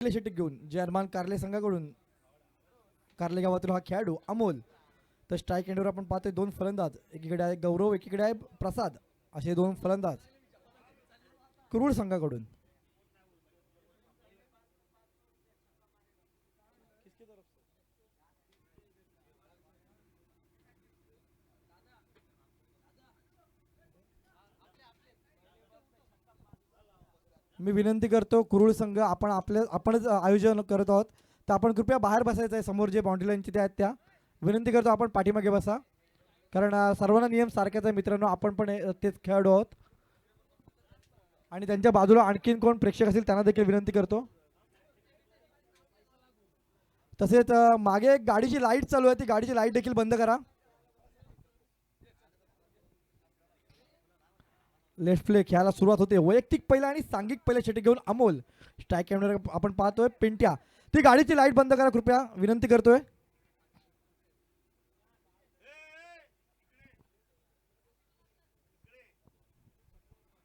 पहिले षटक घेऊन जर्मान कारले संघाकडून कारले गावातील हा खेळाडू अमोल. तर स्ट्राईक एंडवर आपण पाहतोय दोन फलंदाज, एकीकडे आहे गौरव, एकीकडे आहे प्रसाद, असे दोन फलंदाज कुरुळ संघाकडून. मी विनंती करतो कुरुळ संघ, आपणच आयोजन करत आहोत, तर आपण कृपया बाहेर बसायचं आहे. समोर जे बाउंड्री लाईनचे ते आहेत त्या विनंती करतो आपण पाठीमागे बसा, कारण सर्वांना नियम सारखेच आहे मित्रांनो. आपण पण तेच खेळाडू आहोत आणि त्यांच्या बाजूला आणखीन कोण प्रेक्षक असतील त्यांना देखील विनंती करतो. तसेच मागे एक गाडीची लाईट चालू आहे, ती गाडीची लाईट देखील बंद करा. लेफ्ट प्ले खेळायला सुरुवात होते. वैयक्तिक पहिला आणि सांघिक पहिल्या षटक घेऊन अमोल. स्ट्राईक कॅमेरा आपण पाहतोय पिंट्या. ती गाडीची लाईट बंद करा कृपया, विनंती करतोय.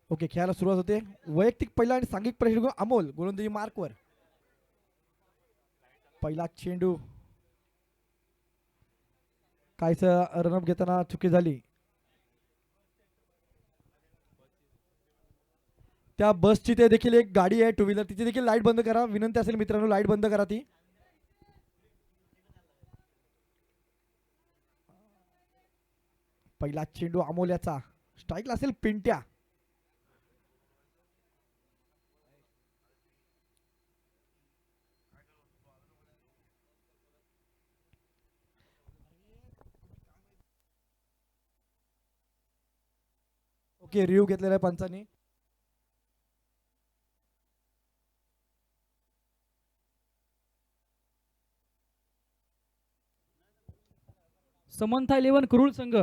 ओके, खेळायला सुरुवात होते. वैयक्तिक पहिला आणि सांघिक पहिला षटक घेऊन अमोल गोलंदाजी मार्कवर. पहिला चेंडू काहीच रनअप घेताना चुकी झाली. त्या बसची ते देखील एक गाडी आहे टू व्हीलर, तिची देखील लाईट बंद करा, विनंती असेल मित्रांनो, लाईट बंद करा ती. पहिला चेंडू अमोल याचा, स्ट्राईकला असेल पिंट्या. ओके, रिव्ह्यू घेतलेला आहे पंचांनी. समन्था 11 कुरुळ संघ,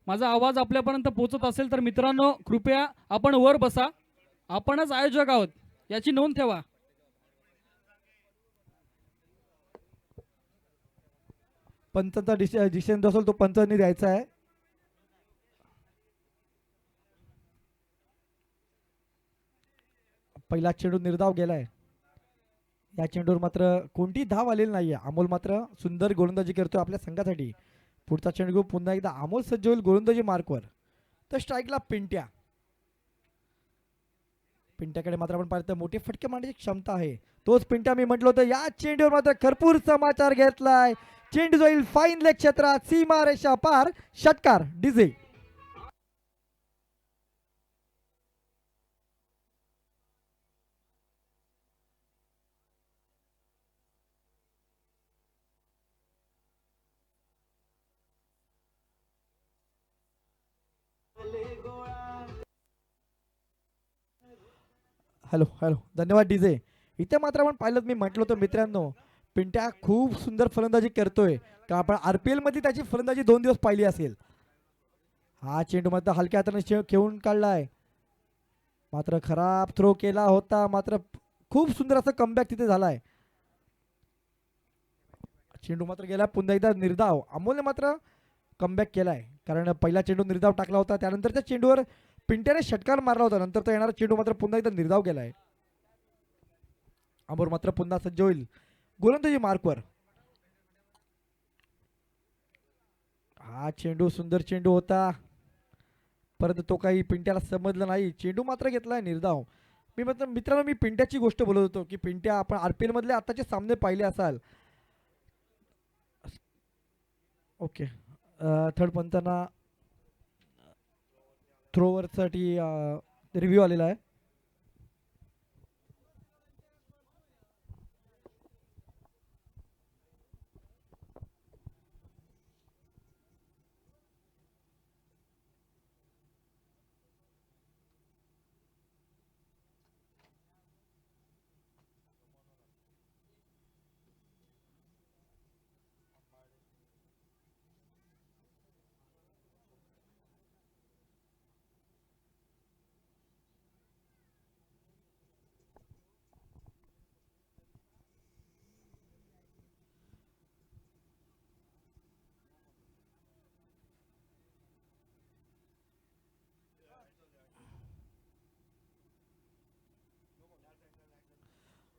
माझा आवाज आपल्यापर्यंत पोहोचत असेल तर मित्रांनो कृपया आपण वर बसा. आपणच आयोजक आहोत याची नोंद ठेवा. पंचांचा डिसिजन जो असेल तो पंचांनी द्यायचा आहे. पहिला चेंडू निर्धाव गेलाय. या चेंडूवर मात्र कोणती धाव आलेली नाहीये. अमोल मात्र सुंदर गोलंदाजी करतोय आपल्या संघासाठी. पुढचा चेंडू पुन्हा एकदा अमोल सज्ज होईल गोलंदाजी मार्कवर. तर स्ट्राईकला पिंट्या. पिंट्याकडे मात्र आपण पाहिलं तर मोठे फटके मारण्याची क्षमता आहे. तोच पिंट्या मी म्हटलं होतं. या चेंडूवर मात्र भरपूर समाचार घेतलाय. चेंडू जाईल फाईन लेग क्षेत्रात, सीमारेषा पार, षटकार डीजे. हॅलो हॅलो, धन्यवाद डीजे. इथे मात्र आपण पाहिलं, मी म्हटलं होतं मित्रांनो, पिंट्या खूप सुंदर फलंदाजी करतोय. का आपण आरपीएल मध्ये त्याची फलंदाजी 2 दिवस पाहिली असेल. हा चेंडू मात्र हलक्या हाताने खेळून काढलाय, मात्र खराब थ्रो केला होता. मात्र खूप सुंदर असा कमबॅक तिथे झालाय. चेंडू मात्र गेला पुन्हा एकदा निर्धाव. अमोलने मात्र कमबॅक केलाय, कारण पहिला चेंडू निर्धाव टाकला होता, त्यानंतर त्या चेंडूवर पिंट्याने षटकार मारला होता. नंतर तो येणारा चेंडू मात्र पुन्हा एकदा निर्धाव केलाय. अमोल मात्र पुन्हा सज्ज होईल गोलंदाजी मार्कवर. हा चेंडू सुंदर चेंडू होता, परंतु तो काही पिंट्याला समजला नाही. चेंडू मात्र घेतलाय निर्धाव. मी म्हटलं मित्रांनो, मी पिंट्याची गोष्ट बोलत होतो की पिंट्या, आपण आरपीएल मधले आताचे सामने पाहिले असाल. ओके, थर्ड पंचांना थ्रोवरसाठी रिव्ह्यू आलेला आहे.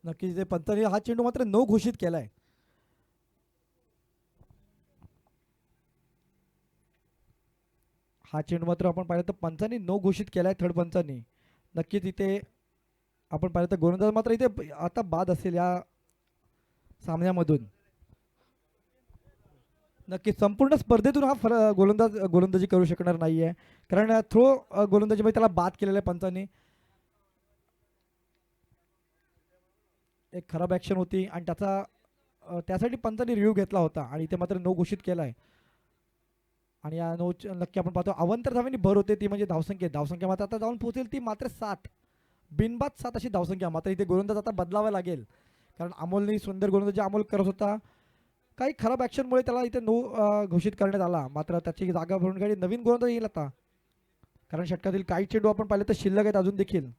नक्कीच इथे पंचांनी हा चेंडू मात्र नो घोषित केलाय. हा चेंडू मात्र आपण पाहिलं तर पंचांनी नो घोषित केलाय थर्ड पंचांनी. नक्कीच इथे आपण पाहिलं तर गोलंदाज मात्र इथे आता बाद असेल या सामन्यामधून. नक्कीच संपूर्ण स्पर्धेतून हा गोलंदाजी करू शकणार नाहीये, कारण थ्रो गोलंदाजीमध्ये त्याला बाद केलेला आहे पंचांनी. एक खराब ॲक्शन होती आणि त्यासाठी पंचांनी रिव्ह्यू घेतला होता आणि इथे मात्र नो घोषित केलाय. आणि या नो नक्की आपण पाहतो अवंतर धावेनी भर होते, ती म्हणजे धावसंख्या मात्र आता जाऊन पोहोचेल ती मात्र 7, बिनबाद 7 अशी धावसंख्या. मात्र इथे गोलंदाज आता बदलावा लागेल, कारण अमोलनी सुंदर गोलंदाजी अमोल करत होता. काही खराब ॲक्शनमुळे त्याला इथे नो घोषित करण्यात आला. मात्र त्याची जागा भरून काही नवीन गोलंदाज येईल आता, कारण षटकातील काही चेंडू आपण पाहिले तर शिल्लक आहेत अजून देखील.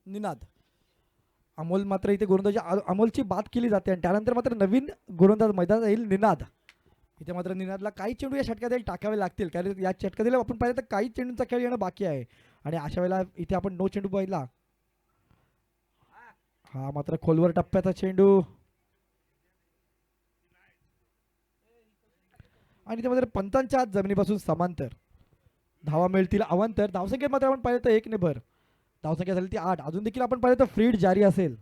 निनाद अमोल मात्र इथे गोलंदाजी अमोलची बाद केली जाते आणि त्यानंतर मात्र नवीन गोलंदाज मैदानात येईल निनाद. इथे मात्र निनादला काही चेंडू या षटकातील टाकावे लागतील, कारण या षटकातील आपण पाहिलं तर काही चेंडूंचा खेळ येणं बाकी आहे आणि अशा वेळेला इथे आपण नो चेंडू पाहिला. हा मात्र खोलवर टप्प्याचा चेंडू आणि इथे मात्र पंचांच्या आत जमिनीपासून समांतर धावा मिळतील. अवांतर धावसंख्येत मात्र आपण पाहिलं तर 1 ने भर, धावसंख्या झाली ती 8. अजून देखील आपण पाहिलं तर फ्रीड जारी असेल.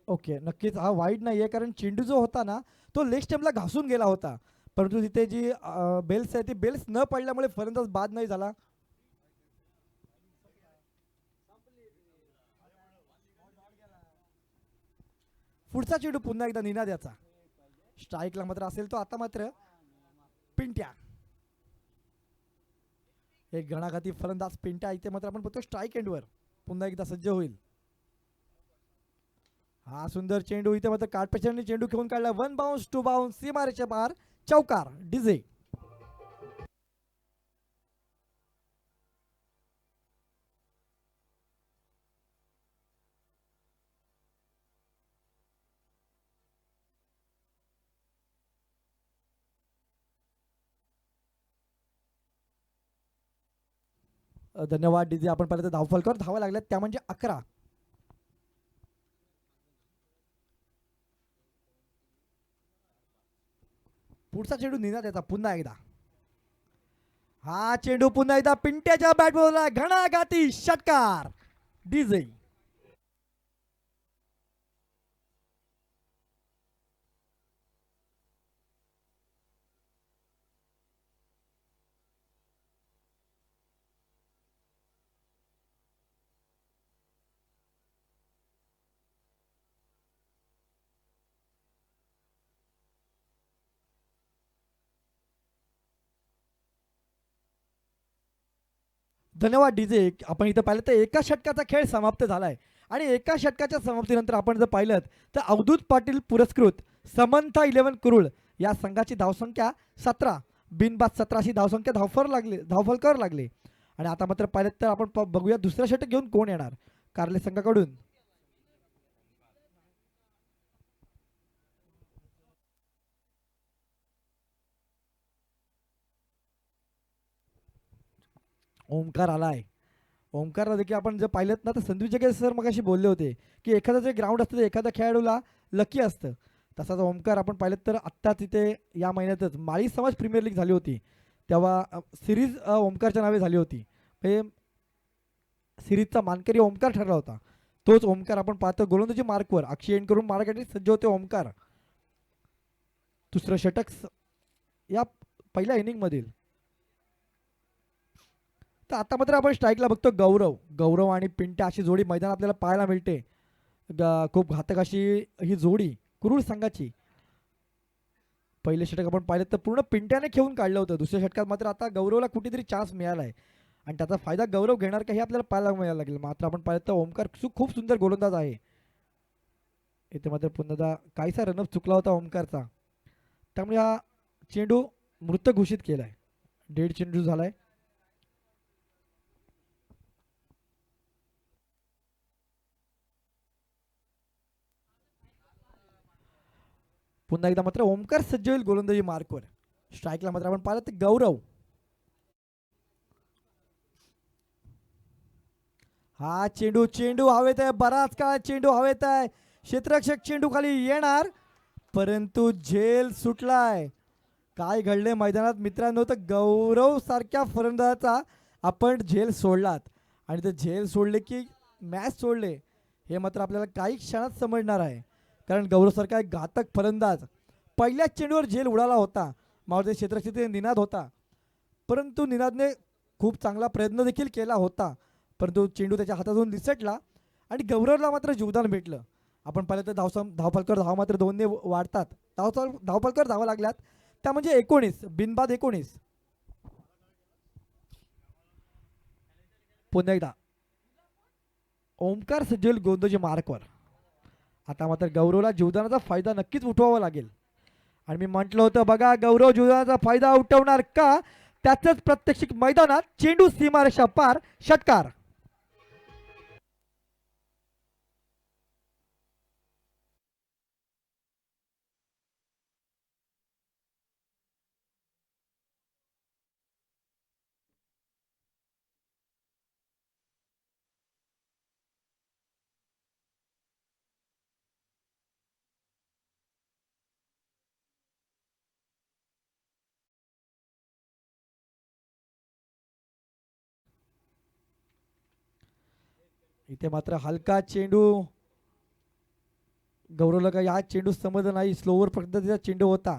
ओके, नक्कीच हा वाईड नाहीये, कारण चेंडू जो होता ना तो लेग स्टंपला घासून गेला होता, परंतु तिथे जी बेल्स आहे ती बेल्स न पडल्यामुळे फलंदाज बाद नाही झाला. पुढचा चेंडू पुन्हा एकदा निनाद्याचा स्ट्राईकला मात्र असेल तो आता मात्र पिंट्या. एक गणाघाती फलंदाज पिंट्या इथे मात्र आपण बघतो स्ट्राईक एंडवर पुन्हा एकदा सज्ज होईल. हा सुंदर चेंडू इथे मात्र काटपेचांनी चेंडू घेऊन काढला. 1 बाउन्स 2 बाउन्स सीमारेच्या बाहेर चौकार डीजे. धन्यवाद डीजे. आपण पाहिलं तर धावफलकावर धावा लागल्यात त्या म्हणजे 11. पुढचा चेंडू निनाद याचा पुन्हा एकदा. हा चेंडू पुन्हा एकदा पिंट्याच्या बॅट बॉलला घणाघाती षटकार डीजे. धन्यवाद डीजे. आपण इथं पाहिलं तर एका षटकाचा खेळ समाप्त झालाय आणि एका षटकाच्या समाप्तीनंतर आपण जर पाहिलं तर अवधूत पाटील पुरस्कृत समंथा 11 कुरुळ या संघाची धावसंख्या 17, बिनबाद 17 अशी धावसंख्या धावफलकावर लागली. आणि आता मात्र पाहिलं तर आपण बघूया दुसऱ्या षटक घेऊन कोण येणार कार्ले संघाकडून. ओमकार आलाय. ओमकारला देखील आपण जर पाहिलं ना तर संदीप जगे सर मगाशी बोलले होते की एखादं जे ग्राउंड असतं ते एखाद्या खेळाडूला लकी असतं, तसाच ओमकार आपण पाहिलं तर आत्ता तिथे या महिन्यातच माळी समाज प्रीमियर लीग झाली होती, तेव्हा सिरीज ओमकारच्या नावे झाली होती. हे सिरीजचा मानकरी ओमकार ठरला होता. तोच ओमकार आपण पाहतो गोलंदाजी मार्कवर अक्षय एंड करून मारण्यासाठी सज्ज होते ओमकार. दुसरं षटक या पहिल्या इनिंग मधील. तर आता मात्र आपण स्ट्राईकला बघतो गौरव गौरव आणि पिंट्या अशी जोडी मैदान आपल्याला पाहायला मिळते. खूप घातक अशी ही जोडी कुरुळ संघाची. पहिले षटक आपण पाहिलं तर पूर्ण पिंट्याने खेळून काढलं होतं. दुसऱ्या षटकात मात्र आता गौरवला कुठेतरी चान्स मिळाला आहे आणि त्याचा फायदा गौरव घेणार का हे आपल्याला पाहायला मिळायला लागेल. मात्र आपण पाहिलं तर ओमकार खूप सुंदर गोलंदाज आहे. इथे मात्र पुन्हा काहीसा रनअप चुकला होता ओमकारचा, त्यामुळे हा चेंडू मृत घोषित केलाय. डेड चेंडू झालाय. पुन्हा एकदा मात्र ओमकार सज्ज होईल गोलंदाजी मार्कवर. स्ट्राईकला मात्र आपण पाहिलं तर गौरव. हा चेंडू चेंडू हवेत आहे. बराच काळ चेंडू हवेत आहे. क्षेत्ररक्षक चेंडू खाली येणार परंतु झेल सुटलाय. काय घडले मैदानात मित्रांनो, तर गौरव सारख्या फलंदाजाचा आपण झेल सोडलात आणि ते झेल सोडले की मॅच सोडले हे मात्र आपल्याला काही क्षणात समजणार आहे. कारण गौरव सारखा एक घातक फलंदाज पहिल्याच चेंडूवर झेल उडाला होता. मावळते क्षेत्ररक्षक निनाद होता परंतु निनादने खूप चांगला प्रयत्न देखील केला होता परंतु चेंडू त्याच्या हातातून निसटला आणि गौरवला मात्र जीवदान भेटलं. आपण पाहिलं तर धावफलकर धावा मात्र 2ने वाढतात. धावफलकर धावा लागल्यात त्या म्हणजे 19 बिनबाद 19. पुन्हा एकदा ओमकार सज्जल गोलंदाजी मार्कवर. आता मात्र गौरवला जीवदानाचा फायदा नक्कीच उठवावा लागेल आणि मी म्हटलं होतं बघा गौरव जीवदानाचा फायदा उठवणार का, त्याचंच प्रत्यक्षिक मैदानात चेंडू सीमारेषा पार षटकार. इथे मात्र हलका चेंडू. गौरवला का या चेंडू समजलं नाही. स्लोवर पद्धतीचा चेंडू होता.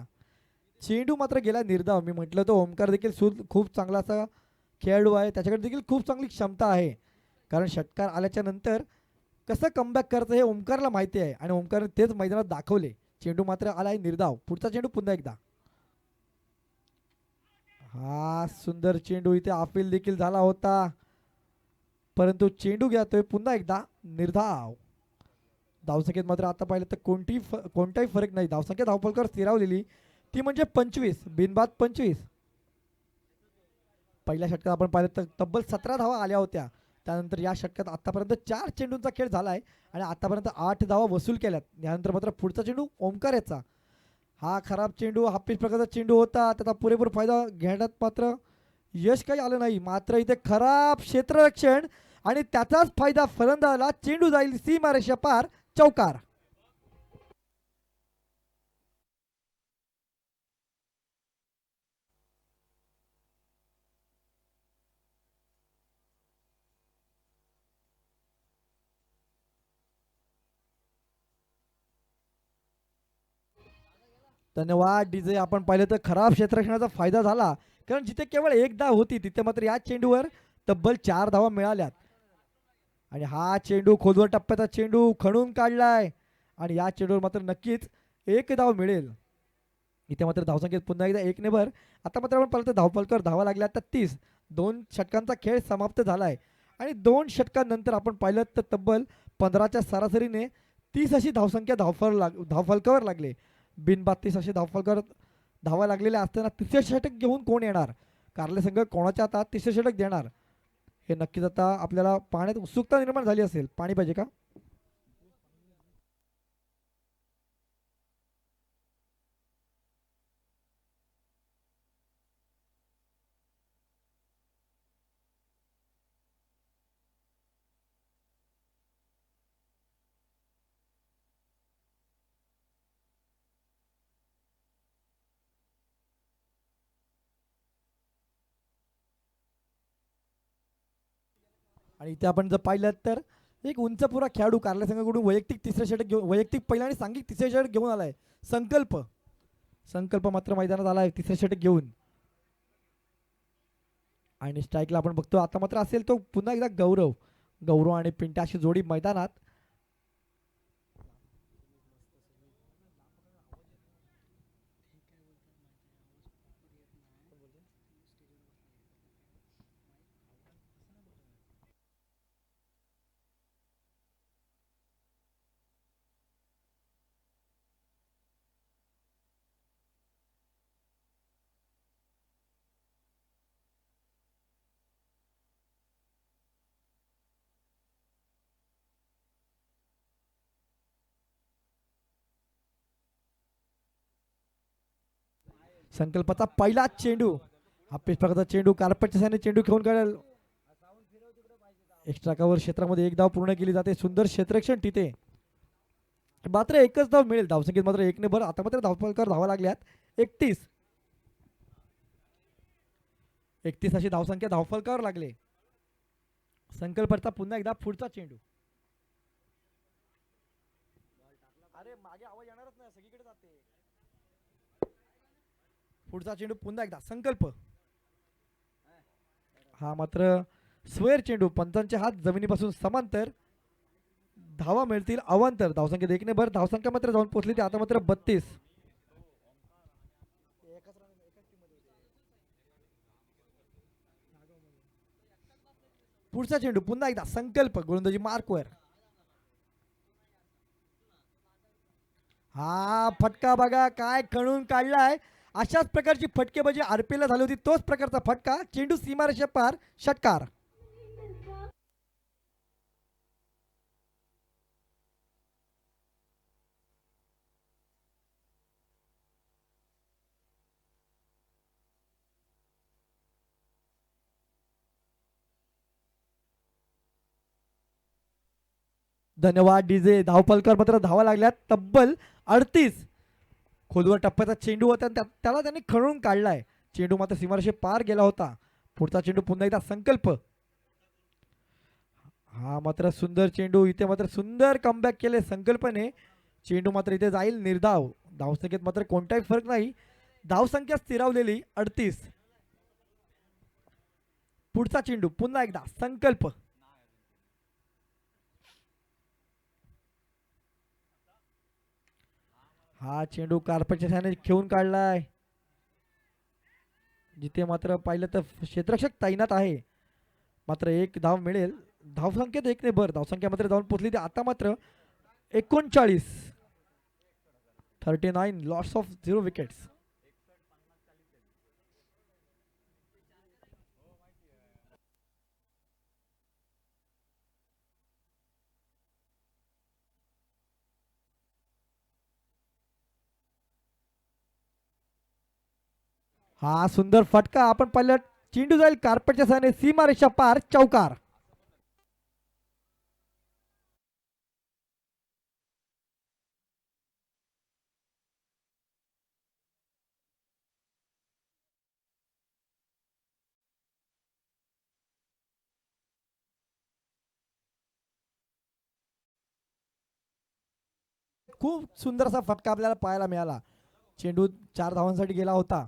चेंडू मात्र गेला निर्धाव. मी म्हटलं तो ओमकार देखील खूप चांगला असा खेळाडू आहे. त्याच्याकडे देखील खूप चांगली क्षमता आहे कारण षटकार आल्याच्या नंतर कसं कमबॅक करतं हे ओमकारला माहिती आहे आणि ओमकारने तेच मैदानात दाखवले. चेंडू मात्र आलाय निर्धाव. पुढचा चेंडू पुन्हा एकदा. हा सुंदर चेंडू इथे अपील देखील झाला होता परंतु चेंडू घेतोय पुन्हा एकदा निर्धाव. धावसंख्येत मात्र आता पाहिलं तर कोणताही फरक नाही. धावसंख्या धावफलकर स्थिरावलेली ती म्हणजे 25 बिनबाद 25. पहिल्या षटकात आपण पाहिलं तर तब्बल 17 धावा आल्या होत्या. त्यानंतर या षटकात आतापर्यंत 4 चेंडूंचा खेळ झालाय आणि आतापर्यंत 8 धावा वसूल केल्यात. यानंतर मात्र पुढचा चेंडू ओमकार याचा. हा खराब चेंडू हाफिज प्रकारचा चेंडू होता. त्याचा पुरेपूर फायदा घेण्यात मात्र यश काही आलं नाही. मात्र इथे खराब क्षेत्ररक्षण आणि त्याचाच फायदा फलंदाजाला. चेंडू जाईल सीमारेषा पार चौकार. धन्यवाद डीजे. आपण पाहिलं तर खराब क्षेत्ररक्षणाचा फायदा झाला कारण जिथे केवळ एक धाव होती तिथे मात्र या चेंडूवर तब्बल 4 धावा मिळाल्यात आणि हा चेंडू खोलवर टप्प्याचा चेंडू खणून काढलाय आणि या चेंडूवर मात्र नक्कीच एक धाव मिळेल. इथे मात्र धावसंख्येत पुन्हा एकदा 1ने भर. आता मात्र आपण पाहिलं तर धावफलकर धावा लागल्या तर 30. 2 षटकांचा खेळ समाप्त झालाय आणि 2 षटकांनंतर आपण पाहिलं तर तब्बल 15च्या सरासरीने 30 अशी धावसंख्या धावफलकावर लागले. बिनबाद 30 असे धावफलकर धावा लागलेल्या असताना तिसरे षटक घेऊन कोण येणार, कारले संघ कोणाच्या हातात तिसरे षटक देणार हे नक्कीच आता आपल्याला पाहण्यात उत्सुकता निर्माण झाली असेल. पाणी पाहिजे का. आणि इथे आपण जर पाहिलं तर एक उंच पुरा खेळाडू कारल्या संघाकडून वैयक्तिक तिसरे षटक घेऊन वैयक्तिक पहिला आणि सांघिक तिसरे षटक घेऊन आलाय संकल्प. संकल्प मात्र मैदानात आलाय तिसरे षटक घेऊन. आणि स्ट्राईकला आपण बघतो आता मात्र असेल तो पुन्हा एकदा गौरव. गौरव आणि पिंट्या अशी जोडी मैदानात. संकल्पाचा पहिला चेंडू. हा प्रकारचा चेंडू कार्पेटच्या साने चेंडू घेऊन काढेल. एक्स्ट्रा कव्हर क्षेत्रामध्ये एक धाव पूर्ण केली जाते. सुंदर क्षेत्ररक्षण तिथे. मात्र एकच धाव मिळेल. धावसंख्येत मात्र 1 ने भर. आता मात्र धावफलकावर धावा लागल्यात 31. 31 अशी धावसंख्या धावफलकावर लागले. संकल्पाचा पुन्हा एकदा पुढचा चेंडू. अरे मागे आवाज येणारच नाही सगळीकडे जाते. पुढचा चेंडू पुन्हा एकदा संकल्प. हा मात्र स्वेर चेंडू. पंचांचे हात जमिनीपासून समांतर. धावा मिळतील अवांतर. धावसंख्येत 1 ने भर. धावसंख्या मात्र जाऊन पोहोचली ती आता मात्र 32. पुढचा चेंडू पुन्हा एकदा संकल्प. गोलंदाजी मार्कवर. हा फटका बघा काय खणून काढलाय. अशाच प्रकारची फटकेबाजी आरपीएल झाली होती. तोच प्रकारचा फटका. चेंडू सीमारेषे पार. षटकार. धन्यवाद डीजे. धावफलकावर मात्र धावा लागल्यात तब्बल 38. खोलवर टप्प्याचा चेंडू होता त्याला त्यांनी खणून काढलाय. चेंडू मात्र सीमारेषे पार गेला होता. पुढचा चेंडू पुन्हा एकदा संकल्प. हा मात्र सुंदर चेंडू. इथे मात्र सुंदर कमबॅक केले संकल्पने. चेंडू मात्र इथे जाईल निर्धाव. धावसंख्येत मात्र कोणताही फरक नाही. धावसंख्या स्थिरावलेली 38. पुढचा चेंडू पुन्हा एकदा संकल्प. हा चेंडू कार्पेटच्या साने खेळून काढलाय. जिथे मात्र पाहिलं तर क्षेत्ररक्षक तैनात आहे. मात्र एक धाव मिळेल. धावसंख्येत 1 ने भर. धावसंख्या मात्र जाऊन पोहोचली ती आता मात्र 39. 39 लॉस ऑफ 0 विकेट्स. हा सुंदर फटका. आपण पाहिलं चेंडू जाईल कार्पेटच्या साने सीमारेषा पार. चौकार. खूप सुंदर असा फटका आपल्याला पाहायला मिळाला. चेंडू 4 धावांसाठी गेला होता.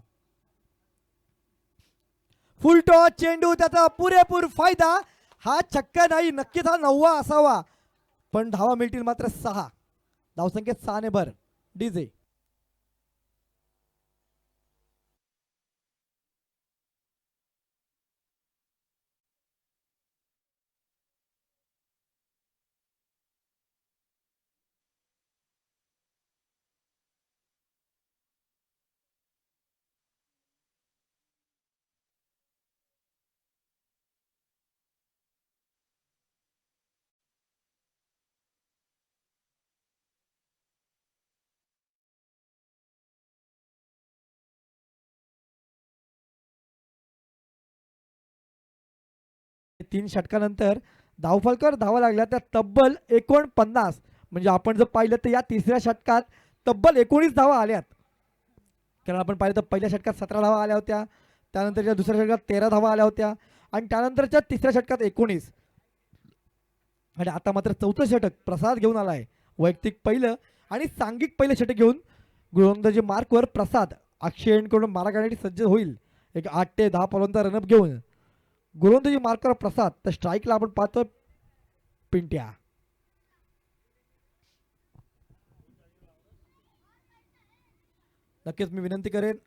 फुलटॉस चेंडू. त्याचा पुरेपूर फायदा. हा छक्का नाही नक्कीच हा 9वा असावा. पण धावा मिळतील मात्र 6. धावसंख्येत 6 ने भर. डीजे. तीन षटकानंतर धावफलकावर धावा लागल्या त्या तब्बल 49. म्हणजे आपण जर पाहिलं तर या तिसऱ्या षटकात तब्बल 19 धावा आल्यात. कारण आपण पाहिलं तर पहिल्या षटकात 17 धावा आल्या होत्या. त्यानंतरच्या दुसऱ्या षटकात 13 धावा आल्या होत्या. आणि त्यानंतरच्या तिसऱ्या षटकात 19. आणि आता मात्र चौथं षटक प्रसाद घेऊन आलाय. वैयक्तिक पहिलं आणि सांघिक पहिलं षटक घेऊन गोलंदाजी मार्कवर प्रसाद अक्षयकडून मारा करण्यासाठी सज्ज होईल. एक 8 ते 10 पर्यंत रनअप घेऊन गोलंदाजी मार्कवर प्रसाद. तर स्ट्राईकला आपण पाहतो पिंट्या. नक्कीच मी विनंती करेन,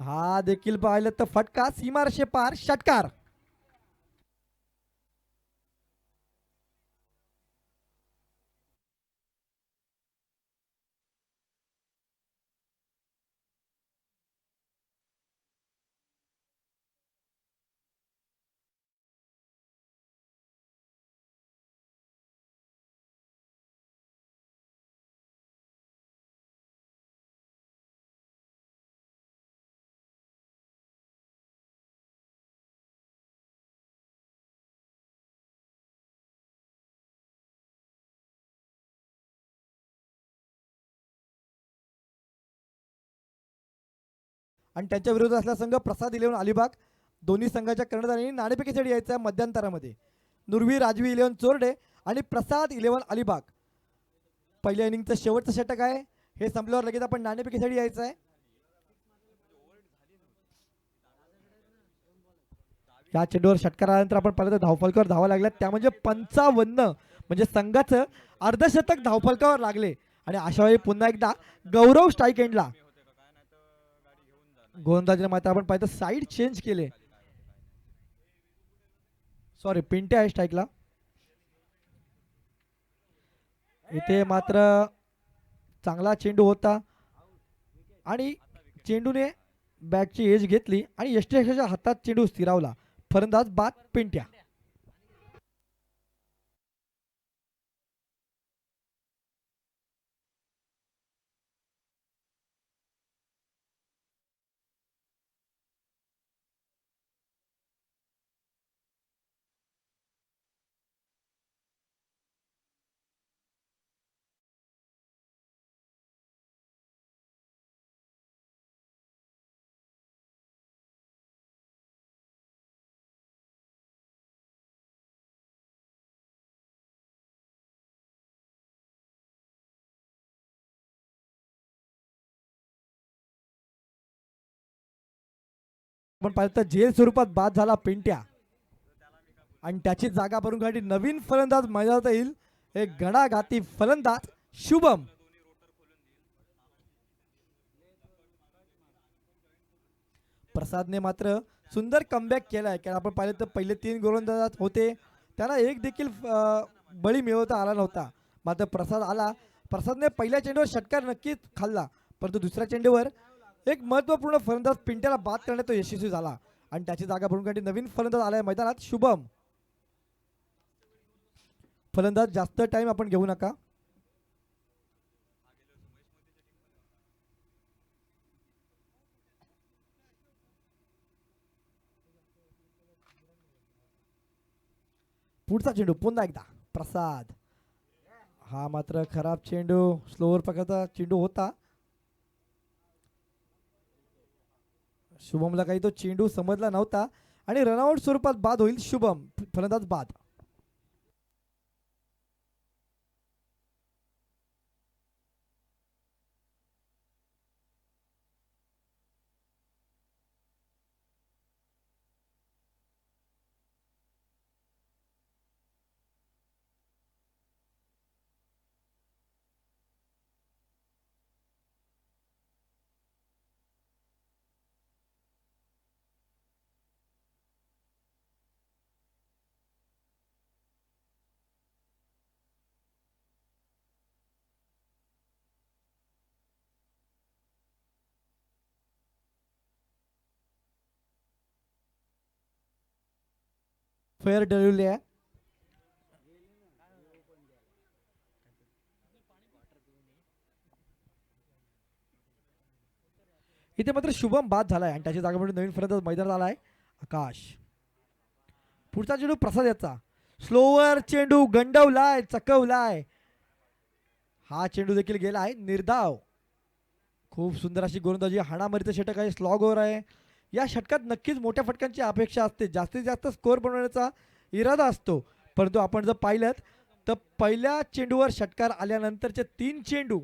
हा देखील पाहिलं तर फटका सीमारेषे पार षटकार. आणि त्यांच्या विरोधात असलेला संघ प्रसाद इलेव्हन अलिबाग. दोन्ही संघाच्या कर्णधारांनी नाणेफेकीसाठी यायचं आहे मध्यंतरामध्ये. नुरवी राजवी इलेव्हन चोरडे आणि प्रसाद इलेव्हन अलिबाग. पहिल्या इनिंगचं शेवटचं षटक आहे. हे संपल्यावर लगेच आपण नाणेफेकीसाठी यायचं आहे. या चेंडूवर षटकार आल्यानंतर आपण पाहिलं तर धावफलकावर धावा लागल्या, त्या म्हणजे 55. म्हणजे संघाचं अर्धशतक धावफलकावर लागले. आणि अशा वेळी पुन्हा एकदा गौरव स्ट्राईक एंडला. गोलंदाजीने मात्र आपण पाहिलं साईड चेंज केले. सॉरी, पिंटे आहे स्ट्राईकला. इथे मात्र चांगला चेंडू होता आणि चेंडूने बॅटची एज घेतली आणि यष्टीच्या हातात चेंडू स्थिरावला. फलंदाज बाद पिंट्या. आपण पाहिलं तर जेल स्वरूपात बाद झाला पिंट्या आणि त्याची जागा भरून काढली नवीन फलंदाज मैदानात येईल. एक गणाघाती फलंदाज शुभम. प्रसादने मात्र सुंदर कमबॅक केलाय. कारण आपण पाहिलं तर पहिले 3 गोलंदाज होते, त्यांना एक देखील बळी मिळवता आला नव्हता. मात्र प्रसाद आला. प्रसादने पहिल्या चेंडूवर षटकार नक्कीच खाल्ला, परंतु दुसऱ्या चेंडूवर एक महत्वपूर्ण फलंदाज पिंट्याला बाद करण्यात तो यशस्वी झाला आणि त्याची जागा भरून काढली नवीन फलंदाज आलाय मैदानात शुभम. फलंदाज जास्त टाइम आपण घेऊ नका. पुढचा चेंडू पुन्हा एकदा प्रसाद. हा मात्र खराब चेंडू, स्लोवर प्रकारचा चेंडू होता. शुभमला काही तो चेंडू समजला नव्हता आणि रनआउट स्वरूपात बाद होईल शुभम. फलंदाज बाद. फेअर ठरवली आहे. इथे मात्र शुभम बाद झालाय आणि त्याची जागा म्हणून नवीन फलंदाज मैदानात आलाय आकाश. पुढचा चेंडू प्रसाद याचा. स्लोवर चेंडू गंडवलाय, चकवलाय. हा चेंडू देखील गेलाय निर्धाव. खूप सुंदर अशी गोलंदाजी, हाणामारीचं षटक आहे, स्लॉग ओव्हर आहे. या षटकात नक्कीच मोठ्या फटकांची अपेक्षा असते. जास्तीत जास्त स्कोअर बनवण्याचा इरादा असतो. परंतु आपण जर पाहिलं तर पहिल्या चेंडूवर षटकार आल्यानंतरचे 3 चेंडू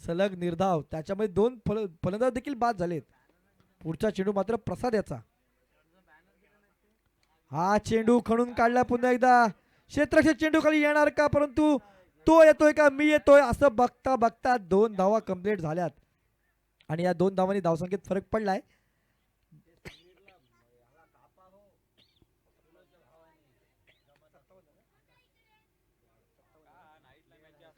सलग निर्धाव, त्याच्यामध्ये 2 फलंदाज देखील बाद झालेत. पुढचा चेंडू मात्र प्रसाद याचा. हा चेंडू खणून काढला पुन्हा एकदा. क्षेत्ररक्षक चेंडू खाली येणार का, परंतु तो येतोय का मी येतोय असं बघता बघता 2 धावा कंप्लीट झाल्यात आणि या 2 धावांनी धावसंख्येत फरक पडलाय.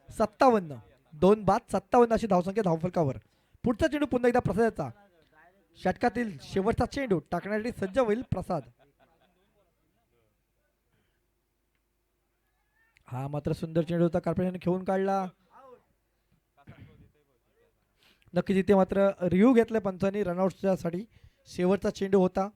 57, 2 बाद 57 अशी धावसंख्या धावफलकावर. पुढचा चेंडू पुन्हा एकदा प्रसादाचा. षटकातील शेवटचा चेंडू टाकण्यासाठी सज्ज होईल प्रसाद. हा मात्र सुंदर चेंडू होता, कार्पेटने खेळून काढला. नक्कीच इथे मात्र रिव्ह्यू घेतलाय पंचांनी रनआउटच्या साठी. शेवटचा चेंडू होता.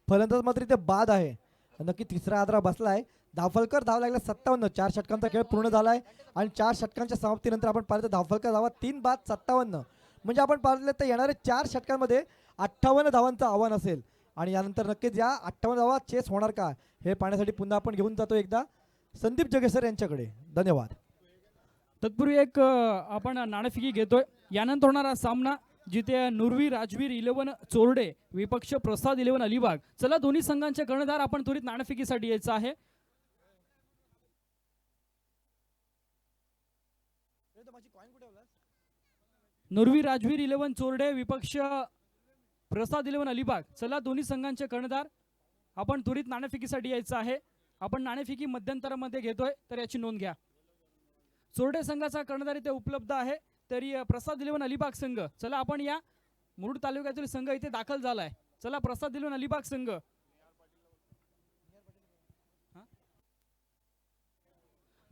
फलंदाज मात्र इथे बाद आहे. नक्की तिसरा आदरा बसलाय. धावफलकर धाव लागला 57. 4 षटकांचा खेळ पूर्ण झालाय आणि 4 षटकांच्या समाप्तीनंतर आपण पाहिलं तर धावफलकर धावा 3 बाद 57. म्हणजे आपण पाहिलं तर येणाऱ्या 4 षटकांमध्ये 58 धावांचं आव्हान असेल आणि यानंतर नक्कीच या 58 धावा चेस होणार का हे पाहण्यासाठी पुन्हा आपण घेऊन जातो एकदा संदीप जगेसर यांच्याकडे. धन्यवाद. तत्पूर्वी एक आपण नाणेफेकी घेतोय. यानंतर होणारा सामना जिथे नुरवी राजवीर 11 चोरडे विपक्ष प्रसाद 11 अलिबाग. चला दोन्ही संघांचे कर्णधार आपण त्वरित नाणेफेकीसाठी यायचं आहे. नुरवी राजवीर 11 चोरडे विपक्ष प्रसाद 11 अलिबाग. चला दोन्ही संघांचे कर्णधार आपण त्वरित नाणेफेकीसाठी यायचं आहे. आपण नाणेफेकी मध्यंतरामध्ये घेतोय तर याची नोंद घ्या. चोरडे संघाचा कर्णधार इथे उपलब्ध आहे, तरी प्रसाद 11 अलिबाग संघ. चला आपण या मुरुड तालुक्यातील संघ इथे दाखल झालाय. चला प्रसाद 11 अलिबाग संघ.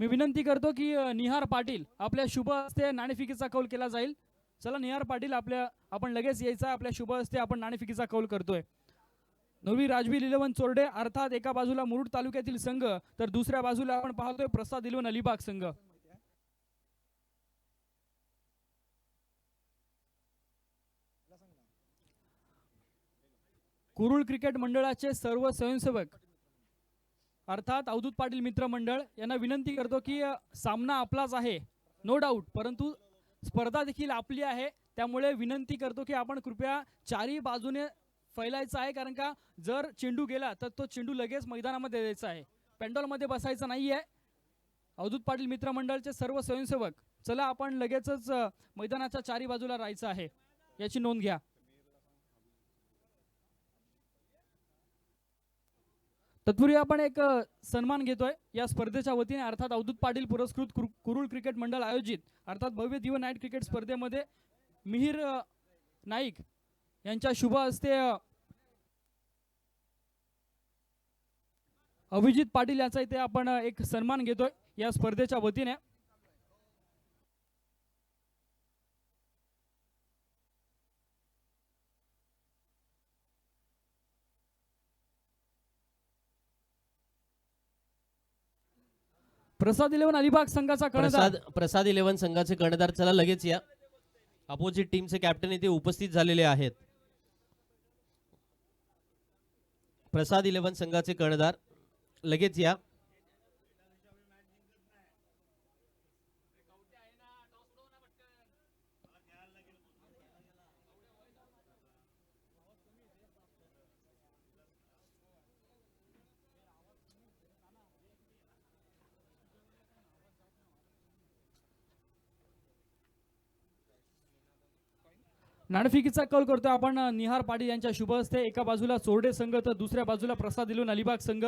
मी विनंती करतो की निहार पाटील आपल्या शुभ हस्ते नाणेफेकीचा कौल केला जाईल. चला निहार पाटील आपण लगेच यायचा. आपल्या शुभ हस्ते आपण नाणेफेकीचा कौल करतोय. नवी राजवीर 11 चोरडे अर्थात एका बाजूला मुरुड तालुक्यातील संघ तर दुसऱ्या बाजूला आपण पाहतोय प्रसाद 11 अलिबाग संघ. कुरुळ क्रिकेट मंडळाचे सर्व स्वयंसेवक अर्थात अवधूत पाटील मित्र मंडळ यांना विनंती करतो की सामना आपलाच आहे नो डाऊट, परंतु स्पर्धा देखील आपली आहे. त्यामुळे विनंती करतो की आपण कृपया चारही बाजूने फैलायचं आहे, कारण का जर चेंडू गेला तर तो चेंडू लगेच मैदानामध्ये द्यायचा आहे, पेंडॉलमध्ये बसायचं नाही आहे. अवधूत पाटील मित्र मंडळाचे सर्व स्वयंसेवक चला आपण लगेचच मैदानाच्या चारी बाजूला राहायचं आहे, याची नोंद घ्या. तत्पूर्वी आपण एक सन्मान घेतोय या स्पर्धेच्या वतीने अर्थात अवधूत पाटील पुरस्कृत कुरुळ क्रिकेट मंडळ आयोजित अर्थात भव्य दिव नाईट क्रिकेट स्पर्धेमध्ये मिहिर नाईक यांच्या शुभ हस्ते अभिजित पाटील यांचा इथे आपण एक सन्मान घेतोय या स्पर्धेच्या वतीने. प्रसाद 11 अलिबाग संघाचा कर्णधार प्रसाद 11 संघाचे कर्णधार चला लगेच या. अपोजिट टीमचे कॅप्टन इथे उपस्थित झालेले आहेत. प्रसाद 11 संघाचे कर्णधार लगेच या. नाणेफेकीचा कौल करतोय आपण निहार पाटील यांच्या शुभ हस्ते. एका बाजूला चोरडे संघ तर दुसऱ्या बाजूला प्रसाद 11 अलिबाग संघ.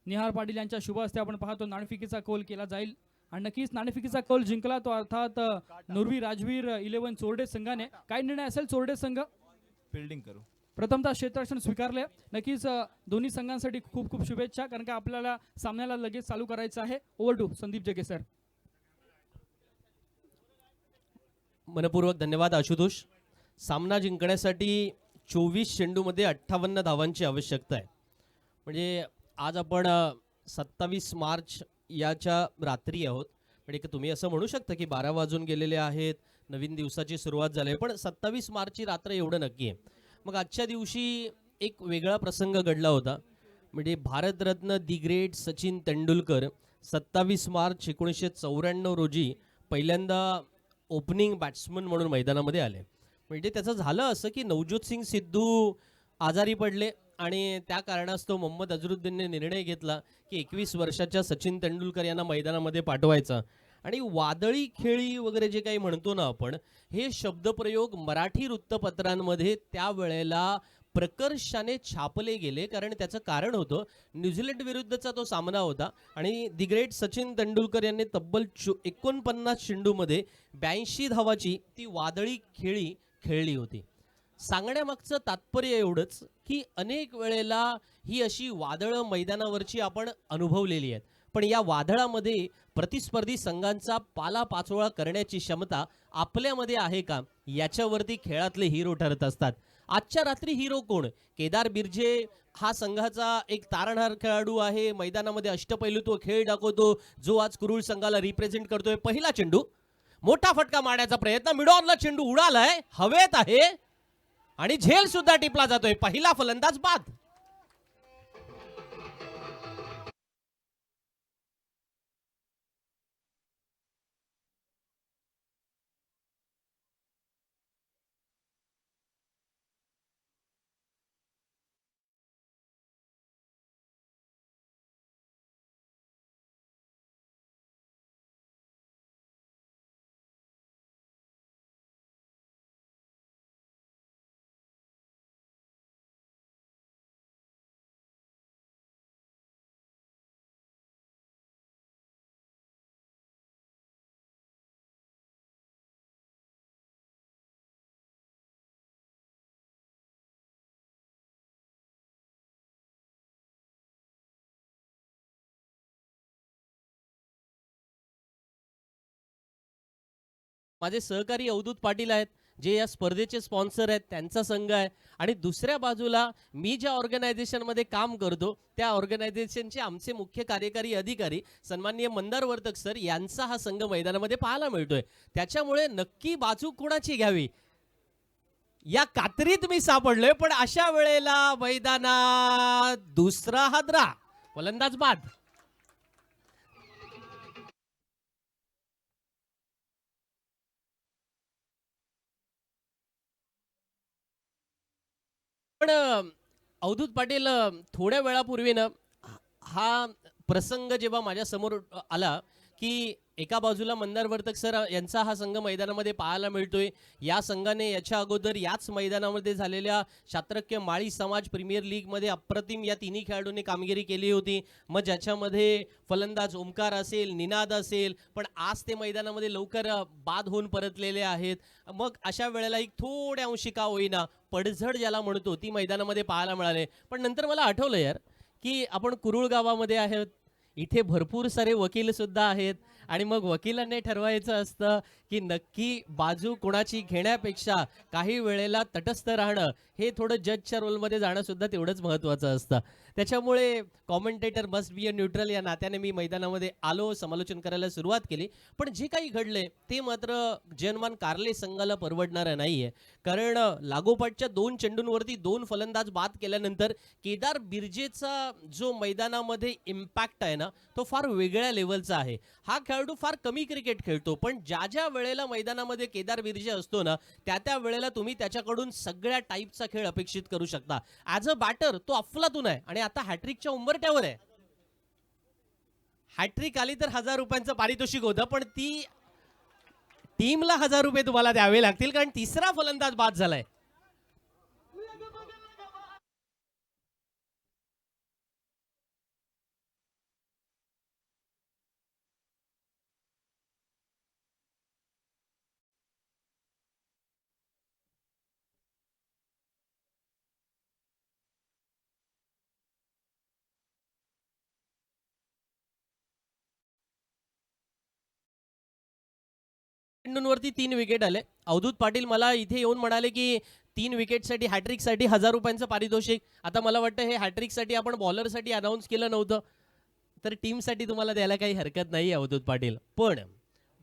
निहार पाटील यांच्या शुभ हस्ते आपण पाहतो नाणेफेकीचा कौल केला जाईल आणि नक्कीच नाणेफेकीचा कौल जिंकला तो अर्थात नुरवी राजवीर 11 चोरडे संघाने. काय निर्णय असेल चोरडे संघ? फिल्डिंग करू. प्रथमतः क्षेत्ररक्षण स्वीकारले. नक्कीच दोन्ही संघांसाठी खूप खूप शुभेच्छा, कारण का आपल्याला सामन्याला लगेच चालू करायचं आहे. ओव्हर टू संदीप जगे सर. मनपूर्वक धन्यवाद आशुतोष. सामना जिंकण्यासाठी 24 चेंडूमध्ये 58 धावांची आवश्यकता आहे. म्हणजे आज आपण 27 मार्च याच्या रात्री आहोत. म्हणजे तुम्ही असं म्हणू शकता की 12 वाजून गेलेले आहेत, नवीन दिवसाची सुरुवात झाली आहे, पण 27 मार्चची रात्र एवढं नक्की आहे. मग आजच्या दिवशी एक वेगळा प्रसंग घडला होता. म्हणजे भारतरत्न दी ग्रेट सचिन तेंडुलकर 27 मार्च 1994 रोजी पहिल्यांदा ओपनिंग बॅट्समन म्हणून मैदानामध्ये आले. म्हणजे त्याचं झालं असं की नवज्योत सिंग सिद्धू आजारी पडले आणि त्या कारणास्तव मोहम्मद अझरुद्दीनने निर्णय घेतला की 21 वर्षाच्या सचिन तेंडुलकर यांना मैदानामध्ये पाठवायचा. आणि वादळी खेळी वगैरे जे काही म्हणतो ना आपण, हे शब्दप्रयोग मराठी वृत्तपत्रांमध्ये त्यावेळेला प्रकर्षाने छापले गेले. कारण त्याचं कारण होतं, न्यूझीलंड विरुद्धचा तो सामना होता आणि दी ग्रेट सचिन तेंडुलकर यांनी तब्बल 49 चेंडूमध्ये 82 धावाची ती वादळी खेळी खेळली होती. सांगण्यामागचं तात्पर्य एवढंच की अनेक वेळेला ही अशी वादळं मैदानावरची आपण अनुभवलेली आहेत, पण या वादळामध्ये प्रतिस्पर्धी संघांचा पालापाचोळा करण्याची क्षमता आपल्यामध्ये आहे का, याच्यावरती खेळातले हिरो ठरत असतात. आजच्या रात्री हिरो कोण? केदार बिर्जे हा संघाचा एक तारणहार खेळाडू आहे. मैदानामध्ये अष्टपैलुत्व खेळ दाखवतो, जो आज कुरुळ संघाला रिप्रेझेंट करतोय. पहिला चेंडू, मोठा फटका मारण्याचा प्रयत्न, मिडॉनला चेंडू उडालाय, हवेत आहे आणि झेल सुद्धा टिपला जातोय. पहिला फलंदाज बाद. माझे सहकारी अवधूत पाटील आहेत, जे या स्पर्धेचे स्पॉन्सर आहेत, त्यांचा संघ आहे. आणि दुसऱ्या बाजूला मी ज्या ऑर्गनायझेशनमध्ये काम करतो त्या ऑर्गनायझेशनचे आमचे मुख्य कार्यकारी अधिकारी सन्माननीय मंदार वर्तक सर यांचा हा संघ मैदानामध्ये पाहायला मिळतोय. त्याच्यामुळे नक्की बाजू कोणाची घ्यावी या कात्रीत मी सापडलोय. पण अशा वेळेला मैदानात दुसरा हादरा, फलंदाज बाद. पण अवधूत पाटील, थोड्या वेळापूर्वीनं हा प्रसंग जेव्हा माझ्या समोर आला की एका बाजूला मंदार वर्तक सर यांचा हा संघ मैदानामध्ये पाहायला मिळतोय. या संघाने याच्या अगोदर याच मैदानामध्ये झालेल्या शात्रक्य माळी समाज प्रीमियर लीगमध्ये अप्रतिम या तिन्ही खेळाडूंनी कामगिरी केली होती. मग ज्याच्यामध्ये फलंदाज ओमकार असेल, निनाद असेल, पण आज ते मैदानामध्ये लवकर बाद होऊन परतलेले आहेत. मग अशा वेळेला एक थोड्या अंशी का होईना पडझड ज्याला म्हणतो ती मैदानामध्ये पाहायला मिळाले. पण नंतर मला आठवलं यार की आपण कुरुळ गावामध्ये आहोत, इथे भरपूर सारे वकील सुद्धा आहेत आणि मग वकिलांनी ठरवायचं असतं की नक्की बाजू कोणाची घेण्यापेक्षा काही वेळेला तटस्थ राहणं, हे थोडं जजच्या रोलमध्ये जाणं सुद्धा तेवढंच महत्त्वाचं असतं. त्याच्यामुळे commentator must be a neutral या नात्याने मी मैदानामध्ये आलो, समालोचन करायला सुरुवात केली. पण जे काही घडले ते मात्र जनमान कार्ले संघाला परवडणारं नाही आहे. कारण लागोपाठच्या 2 चेंडूंवरती 2 फलंदाज बाद केल्यानंतर केदार बिर्जेचा जो मैदानामध्ये इम्पॅक्ट आहे ना, तो फार वेगळ्या लेवलचा आहे. हा खेळाडू फार कमी क्रिकेट खेळतो, पण ज्या ज्या वेळेला मैदानामध्ये केदार बिर्जे असतो ना, त्या वेळेला तुम्ही त्याच्याकडून सगळ्या टाईपचा खेळ अपेक्षित करू शकता. ॲज अ बॅटर तो अफलातून आहे आणि आता हॅट्रिकच्या उंबरठ्यावर आहे. हॅट्रिक आली तर 1000 रुपयांचं पारितोषिक होतं, पण ती टीमला 1000 रुपये तुम्हाला द्यावे लागतील, कारण तिसरा फलंदाज बाद झालाय. चेंडूंवरती 3 विकेट आले. अवधूत पाटील मला इथे येऊन म्हणाले की 3 विकेटसाठी हॅट्रिकसाठी 1000 रुपयांचं पारितोषिक. आता मला वाटतं हे हॅट्रिकसाठी आपण बॉलरसाठी अनाऊन्स केलं नव्हतं, तर टीमसाठी तुम्हाला द्यायला काही हरकत नाही अवधूत पाटील.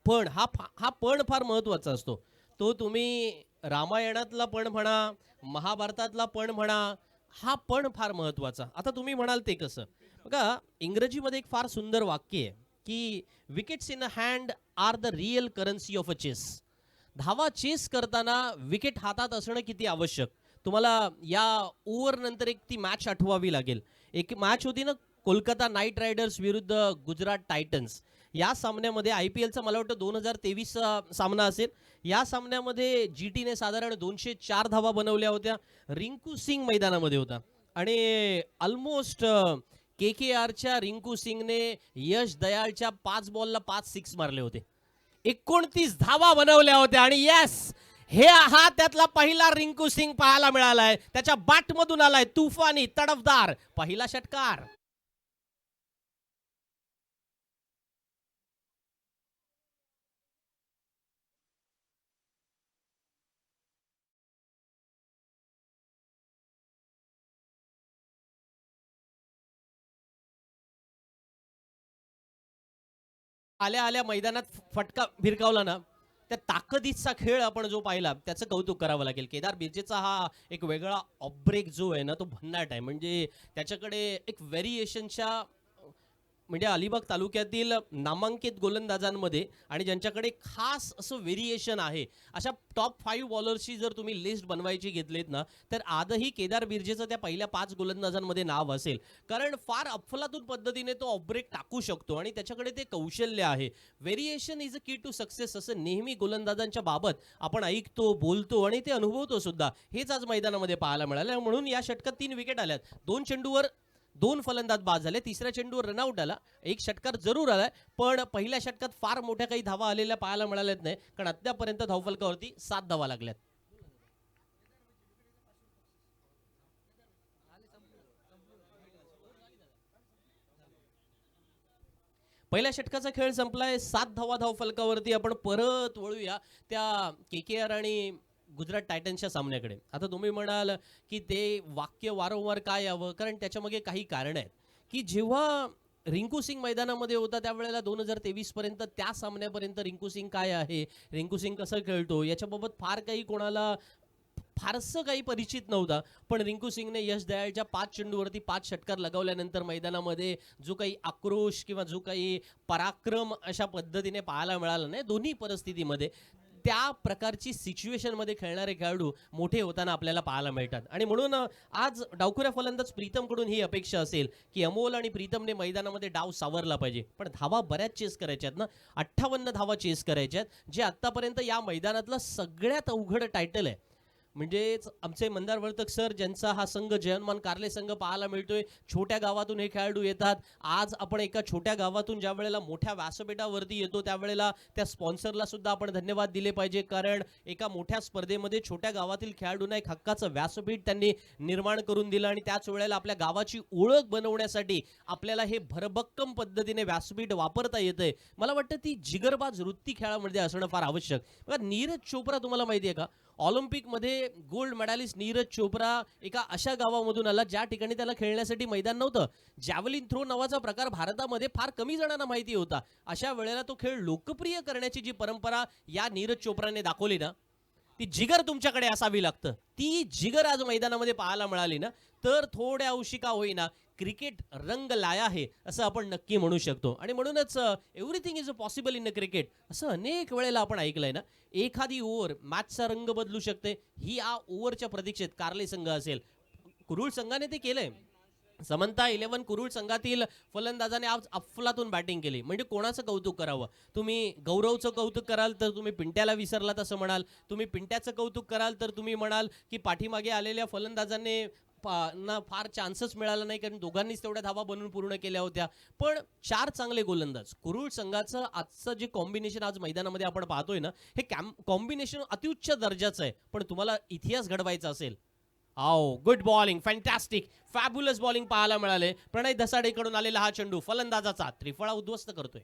पण हा पण फार महत्त्वाचा असतो. तो तुम्ही रामायणातला पण म्हणा, महाभारतातला पण म्हणा, हा पण फार महत्त्वाचा. आता तुम्ही म्हणाल ते कसं? बघा, इंग्रजीमध्ये एक फार सुंदर वाक्य आहे की wickets in a hand are the real currency of a chase. धावा चेस करताना विकेट हातात असणं किती आवश्यक. तुम्हाला या ओव्हर नंतर एक ती मॅच आठवावी लागेल. एक मॅच होती ना, कोलकाता नाईट रायडर्स विरुद्ध गुजरात टायटन्स. या सामन्यामध्ये IPLचा मला वाटतं 2023 सामना असेल. या सामन्यामध्ये GTने साधारण 204 धावा बनवल्या होत्या. रिंकू सिंग मैदानामध्ये होता आणि ऑलमोस्ट KKRच्या रिंकू सिंगने यश दयाळच्या 5 बॉलला 5 सिक्स मारले होते. 29 धावा बनवल्या होत्या आणि येस, हा त्यातला पहिला रिंकू सिंग पाहायला मिळालाय. त्याच्या बॅटमधून आलाय तुफानी तडफदार पहिला षटकार. आल्या आल्या मैदानात फटका भिरकावला ना, त्या ताकदीचा खेळ आपण जो पाहिला त्याचं कौतुक करावं लागेल. केदार बिर्जेचा हा एक वेगळा ऑफब्रेक जो आहे ना, तो भन्नाट आहे. म्हणजे त्याच्याकडे एक व्हेरिएशनच्या म्हणजे अलिबाग तालुक्यातील नामांकित गोलंदाजांमध्ये आणि ज्यांच्याकडे खास असं व्हेरिएशन आहे, अशा टॉप 5 बॉलर्सची जर तुम्ही लिस्ट बनवायची घेतलीत ना, तर आजही केदार बिर्जेचं त्या पहिल्या 5 गोलंदाजांमध्ये नाव असेल. कारण फार अफलातून पद्धतीने तो ऑफब्रेक टाकू शकतो आणि त्याच्याकडे ते कौशल्य आहे. व्हेरिएशन इज अ की टू सक्सेस असं नेहमी गोलंदाजांच्या बाबत आपण ऐकतो, बोलतो आणि ते अनुभवतो सुद्धा. हेच आज मैदानामध्ये पाहायला मिळालं. म्हणून या षटकात 3 विकेट आल्यात. 2 चेंडूवर 2 फलंदाज बाद झाले. तिसऱ्या चेंडूवर रनआउट आला. एक षटकार जरूर आलाय, पण पहिल्या षटकात फार मोठ्या काही धावा आलेल्या पाहायला मिळाल्यात नाही. कारण अद्यापर्यंत धावफलकावरती 7 धावा लागल्यात. पहिल्या षटकाचा खेळ संपलाय. 7 धावा धावफलकावरती. आपण परत वळूया त्या KKR आणि गुजरात टायटन्सच्या सामन्याकडे. आता तुम्ही म्हणाल की ते वाक्य वारंवार काय यावं, कारण त्याच्यामागे काही कारण आहेत की जेव्हा रिंकू सिंग मैदानामध्ये होता त्यावेळेला 2023 पर्यंत त्या सामन्यापर्यंत रिंकू सिंग काय आहे, रिंकू सिंग कसं खेळतो याच्याबाबत फार काही कोणाला फारसं काही परिचित नव्हता. पण रिंकू सिंगने यश दयाळच्या 5 चेंडूवरती 5 षटकार लगावल्यानंतर मैदानामध्ये जो काही आक्रोश किंवा जो काही पराक्रम अशा पद्धतीने पाहायला मिळाला नाही दोन्ही परिस्थितीमध्ये, त्या प्रकारची सिच्युएशनमध्ये खेळणारे खेळाडू मोठे होताना आपल्याला पाहायला मिळतात. आणि म्हणून आज डावखुऱ्या फलंदाज प्रीतमकडून ही अपेक्षा असेल की अमोल आणि प्रीतमने मैदानामध्ये डाव सावरला पाहिजे. पण धावा बऱ्याच चेस करायच्यात ना, 58 धावा चेस करायच्यात, जे आत्तापर्यंत या मैदानातलं सगळ्यात अवघड टायटल आहे. म्हणजेच आमचे मंदार वर्तक सर, ज्यांचा हा संघ जयनमान कार्ले संघ पाहायला मिळतोय, छोट्या गावातून हे खेळाडू येतात. आज आपण एका छोट्या गावातून ज्या वेळेला मोठ्या व्यासपीठावरती येतो त्यावेळेला त्या स्पॉन्सरला सुद्धा आपण धन्यवाद दिले पाहिजे. कारण एका मोठ्या स्पर्धेमध्ये छोट्या गावातील खेळाडूंना एक हक्काचं व्यासपीठ त्यांनी निर्माण करून दिलं आणि त्याच वेळेला आपल्या गावाची ओळख बनवण्यासाठी आपल्याला हे भरभक्कम पद्धतीने व्यासपीठ वापरता येतंय. मला वाटतं ती जिगरबाज वृत्ती खेळामध्ये असणं फार आवश्यक. बघा, नीरज चोप्रा तुम्हाला माहिती आहे का, ऑलिम्पिकमध्ये गोल्ड मेडलिस्ट नीरज चोप्रा एका अशा गावामधून आला ज्या ठिकाणी त्याला खेळण्यासाठी मैदान नव्हतं. जॅव्हलिन थ्रो नावाचा प्रकार भारतामध्ये फार कमी जणांना माहिती होता. अशा वेळेला तो खेळ लोकप्रिय करण्याची जी परंपरा या नीरज चोप्राने दाखवली ना, ती जिगर तुमच्याकडे असावी लागतं. ती जिगर आज मैदानामध्ये पाहायला मिळाली ना, तर थोड्या अंशी का होईना क्रिकेट रंग लाया आहे असं आपण नक्की म्हणू शकतो. आणि म्हणूनच everything is a possible in a cricket असं अनेक वेळेला आपण ऐकलंय ना. एखादी ओव्हर मॅचचा रंग बदलू शकते. ही या ओव्हरच्या प्रतीक्षेत कार्ले संघ असेल, कुरुळ संघाने ते केलंय. समंता 11 कुरुळ संघातील फलंदाजाने आज अफलातून बॅटिंग केली. म्हणजे कोणाचं कौतुक करावं? तुम्ही गौरवचं कौतुक कराल तर तुम्ही पिंट्याला विसरलात असं म्हणाल. तुम्ही पिंट्याचं कौतुक कराल तर तुम्ही म्हणाल की पाठीमागे आलेल्या फलंदाजांनी ना फार चान्सेस मिळाला नाही, कारण दोघांनीच तेवढ्या धावा बनवून पूर्ण केल्या होत्या. पण 4 चांगले गोलंदाज कुरुळ संघाचं आजचं जे कॉम्बिनेशन आज मैदानामध्ये आपण पाहतोय ना, हे कॉम्बिनेशन अत्युच्च दर्जाचं आहे. पण तुम्हाला इतिहास घडवायचा असेल, आओ good bowling, fantastic fabulous bowling पाहायला मिळाले. प्रणय धसाडेकडून आलेला हा चेंडू फलंदाजाचा त्रिफळा उद्ध्वस्त करतोय.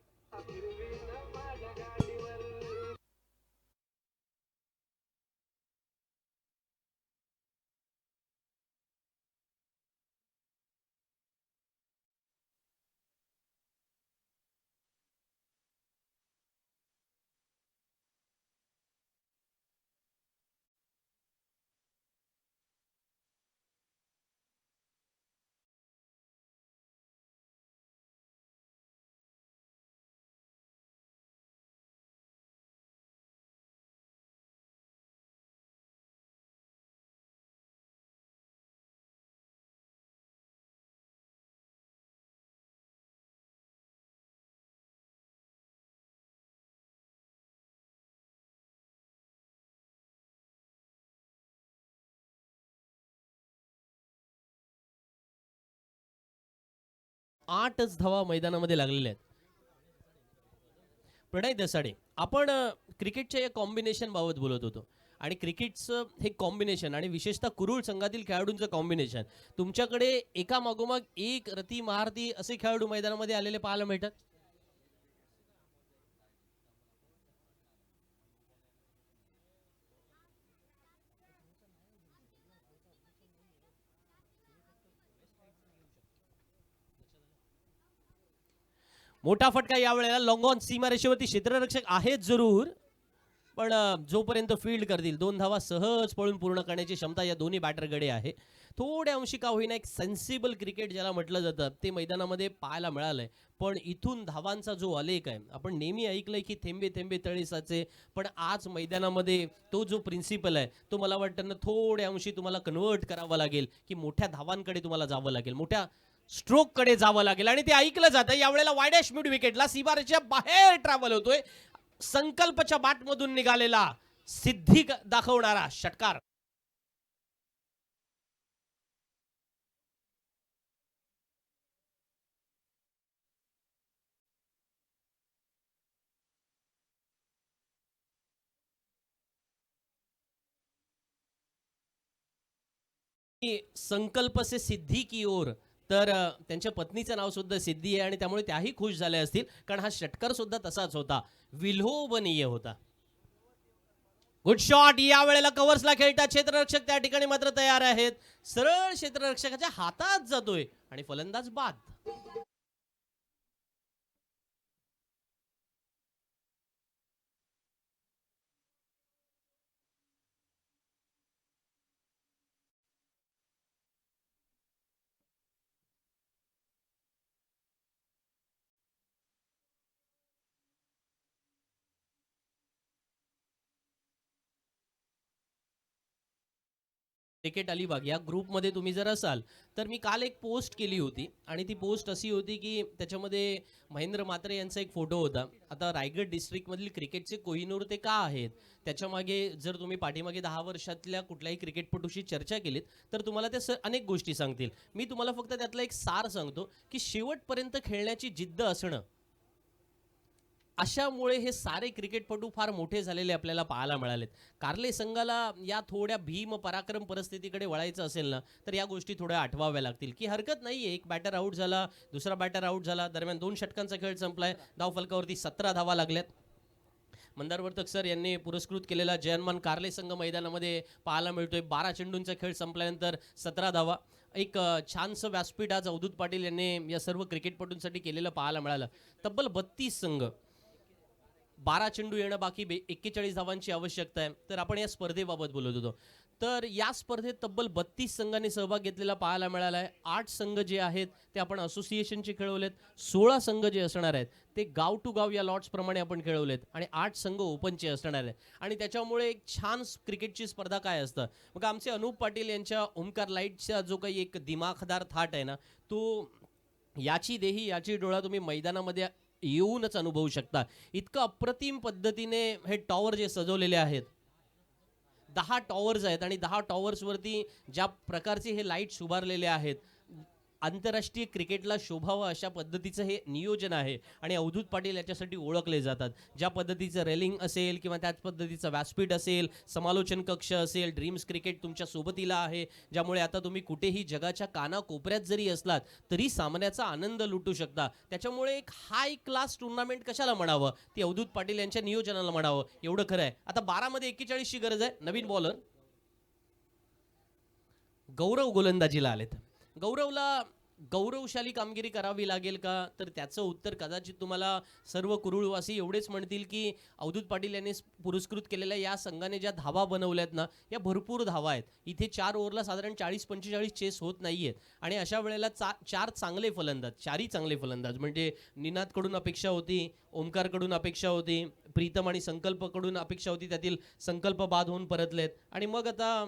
8च धावा मैदानामध्ये लागलेल्या आहेत. प्रणय दसाडे, आपण क्रिकेटच्या या कॉम्बिनेशन बाबत बोलत होतो आणि क्रिकेटचं हे कॉम्बिनेशन आणि विशेषतः कुरुळ संघातील खेळाडूंचं कॉम्बिनेशन, तुमच्याकडे एका मागोमाग एक रती महारथी असे खेळाडू मैदानामध्ये आलेले पाहायला मिळतात. मोठा फटका यावेळेला लॉंग ऑन सीमारेषेवरती क्षेत्ररक्षक आहेत जरूर, पण जोपर्यंत फील्ड करतील 2 धावा सहज पळून पूर्ण करण्याची क्षमता या दोन्ही बॅटरकडे आहे. थोड्या अंशी का होईना एक सेन्सिबल क्रिकेट ज्याला म्हटलं जातं ते मैदानामध्ये पाहायला मिळालंय. पण इथून धावांचा जो आलेख आहे, आपण नेहमी ऐकलंय की थेंबे थेंबे तळे साचे, पण आज मैदानामध्ये तो जो प्रिन्सिपल आहे तो मला वाटतं ना थोड्या अंशी तुम्हाला कन्वर्ट करावा लागेल, की मोठ्या धावांकडे तुम्हाला जावं लागेल, मोठ्या स्ट्रोक कडे जावं लागेल. आणि ते ऐकलं जातं. यावेळेला वायडॅश मिड विकेटला सीमारेषेच्या बाहेर ट्रॅव्हल होतोय. संकल्पच्या बॅटमधून निघालेला सिद्धी दाखवणारा षटकार. संकल्प से सिद्धी की ओर, तर त्यांच्या पत्नीचं नाव सुद्धा सिद्धी आहे आणि त्यामुळे त्याही खुश झाल्या असतील, कारण हा षटकार सुद्धा तसाच होता, विलोभनीय होता. Good shot. या वेळेला कव्हर्सला खेळतात क्षेत्ररक्षक त्या ठिकाणी मात्र तयार आहेत. सरळ क्षेत्ररक्षकाच्या हातात जातोय आणि फलंदाज बाद. क्रिकेट अलिबाग या ग्रुपमध्ये तुम्ही जर असाल तर मी काल एक पोस्ट केली होती आणि ती पोस्ट अशी होती की त्याच्यामध्ये महेंद्र म्हात्रे यांचा एक फोटो होता. आता रायगड डिस्ट्रिक्टमधील क्रिकेटचे कोहिनूर ते का आहेत, त्याच्यामागे जर तुम्ही पाठीमागे 10 वर्षातल्या कुठल्याही क्रिकेटपटूशी चर्चा केलीत तर तुम्हाला त्या अनेक गोष्टी सांगतील. मी तुम्हाला फक्त त्यातला एक सार सांगतो की शेवटपर्यंत खेळण्याची जिद्द असणं, अशामुळे हे सारे क्रिकेटपटू फार मोठे झालेले आपल्याला पाहायला मिळालेत. कार्ले संघाला या थोड्या भीम पराक्रम परिस्थितीकडे वळायचं असेल ना तर या गोष्टी थोड्या आठवाव्या लागतील, की हरकत नाहीये एक बॅटर आऊट झाला, दुसरा बॅटर आऊट झाला, दरम्यान 2 षटकांचा खेळ संपलाय, धावफलकावरती 17 धावा लागल्यात. मंदार वर्तक सर यांनी पुरस्कृत केलेला जयन्मान कार्ले संघ मैदानामध्ये पाहायला मिळतोय. 12 चेंडूंचा खेळ संपल्यानंतर 17 धावा. एक छानसं व्यासपीठ आज अवधूत पाटील यांनी या सर्व क्रिकेटपटूंसाठी केलेलं पाहायला मिळालं. तब्बल 32 संघ, 12 चेंडू येणं बाकी, 41 धावांची आवश्यकता आहे. तर आपण या स्पर्धेबाबत बोलत होतो. तर या स्पर्धेत तब्बल 32 संघांनी सहभाग घेतलेला पाहायला मिळाला आहे. 8 संघ जे आहेत ते आपण असोसिएशनचे खेळवलेत, 16 संघ जे असणार आहेत ते गाव टू गाव या लॉट्स प्रमाणे आपण खेळवलेत आणि 8 संघ ओपनचे असणार आहेत. आणि त्याच्यामुळे एक छान क्रिकेटची स्पर्धा काय असतं, मग आमचे अनुप पाटील यांच्या ओमकार लाईटचा जो काही एक दिमाखदार थाट आहे ना, तो याची देही याची डोळा तुम्ही मैदानामध्ये येऊनच अनुभवू शकता. इतकं अप्रतिम पद्धतीने हे टॉवर जे सजवलेले आहेत, 10 टॉवर्स आहेत आणि 10 टॉवर्सवरती ज्या प्रकारचे हे लाईट्स उभारलेले आहेत, आंतरराष्ट्रीय क्रिकेटला शोभावं अशा पद्धतीचं हे नियोजन आहे. आणि अवधूत पाटील याच्यासाठी ओळखले जातात. ज्या पद्धतीचं रेलिंग असेल किंवा त्याच पद्धतीचं व्यासपीठ असेल, समालोचन कक्ष असेल, ड्रीम्स क्रिकेट तुमच्या सोबतीला आहे, ज्यामुळे आता तुम्ही कुठेही जगाच्या कानाकोपऱ्यात जरी असलात तरी सामन्याचा आनंद लुटू शकता. त्याच्यामुळे एक हाय क्लास टुर्नामेंट कशाला म्हणावं, ती अवधूत पाटील यांच्या नियोजनाला म्हणावं, एवढं खरं आहे. आता 12 मध्ये 41ची गरज आहे. नवीन बॉलर गौरव गोलंदाजीला आलेत. गौरवला गौरवशाली कामगिरी करावी लागेल का, तर त्याचं उत्तर कदाचित तुम्हाला सर्व कुरुळवासी एवढेच म्हणतील की अवधूत पाटील यांनी पुरस्कृत केलेल्या या संघाने ज्या धावा बनवल्यात ना, या भरपूर धावा आहेत. इथे 4 ओव्हरला साधारण 40-45 चेस होत नाहीयेत आणि अशा वेळेला 4 चांगले फलंदाज, 4ही चांगले फलंदाज, म्हणजे निनादकडून अपेक्षा होती, ओमकारकडून अपेक्षा होती, प्रीतम आणि संकल्पकडून अपेक्षा होती, त्यातील संकल्प बाद होऊन परतलेत आणि मग आता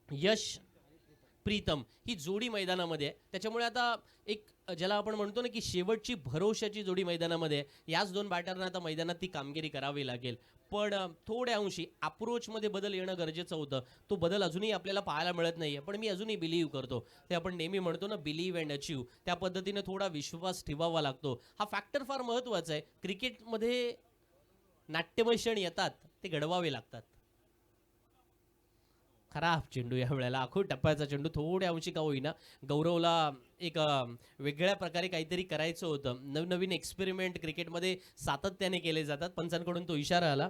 यश प्रीतम ही जोडी मैदानामध्ये आहे. त्याच्यामुळे आता एक ज्याला आपण म्हणतो ना की शेवटची भरोशाची जोडी मैदानामध्ये आहे. याच दोन बॅटरना आता मैदानात ती कामगिरी करावी लागेल. पण थोड्या अंशी अप्रोचमध्ये बदल येणं गरजेचं होतं. तो बदल अजूनही आपल्याला पाहायला मिळत नाहीये. पण मी अजूनही बिलीव्ह करतो. ते आपण नेहमी म्हणतो ना, बिलीव्ह अँड अचीव्ह. त्या पद्धतीने थोडा विश्वास ठेवावा लागतो. हा फॅक्टर फार महत्त्वाचा आहे. क्रिकेटमध्ये नाट्यमय क्षण येतात, ते घडवावे लागतात. खराब चेंडू या वेळेला आखूड टप्प्याचा चेंडू थोड्या अंशी का होईना गौरवला एक वेगळ्या प्रकारे काहीतरी करायचं होतं. नवनवीन एक्सपेरिमेंट क्रिकेटमध्ये सातत्याने केले जातात. पंचांकडून तो इशारा आला,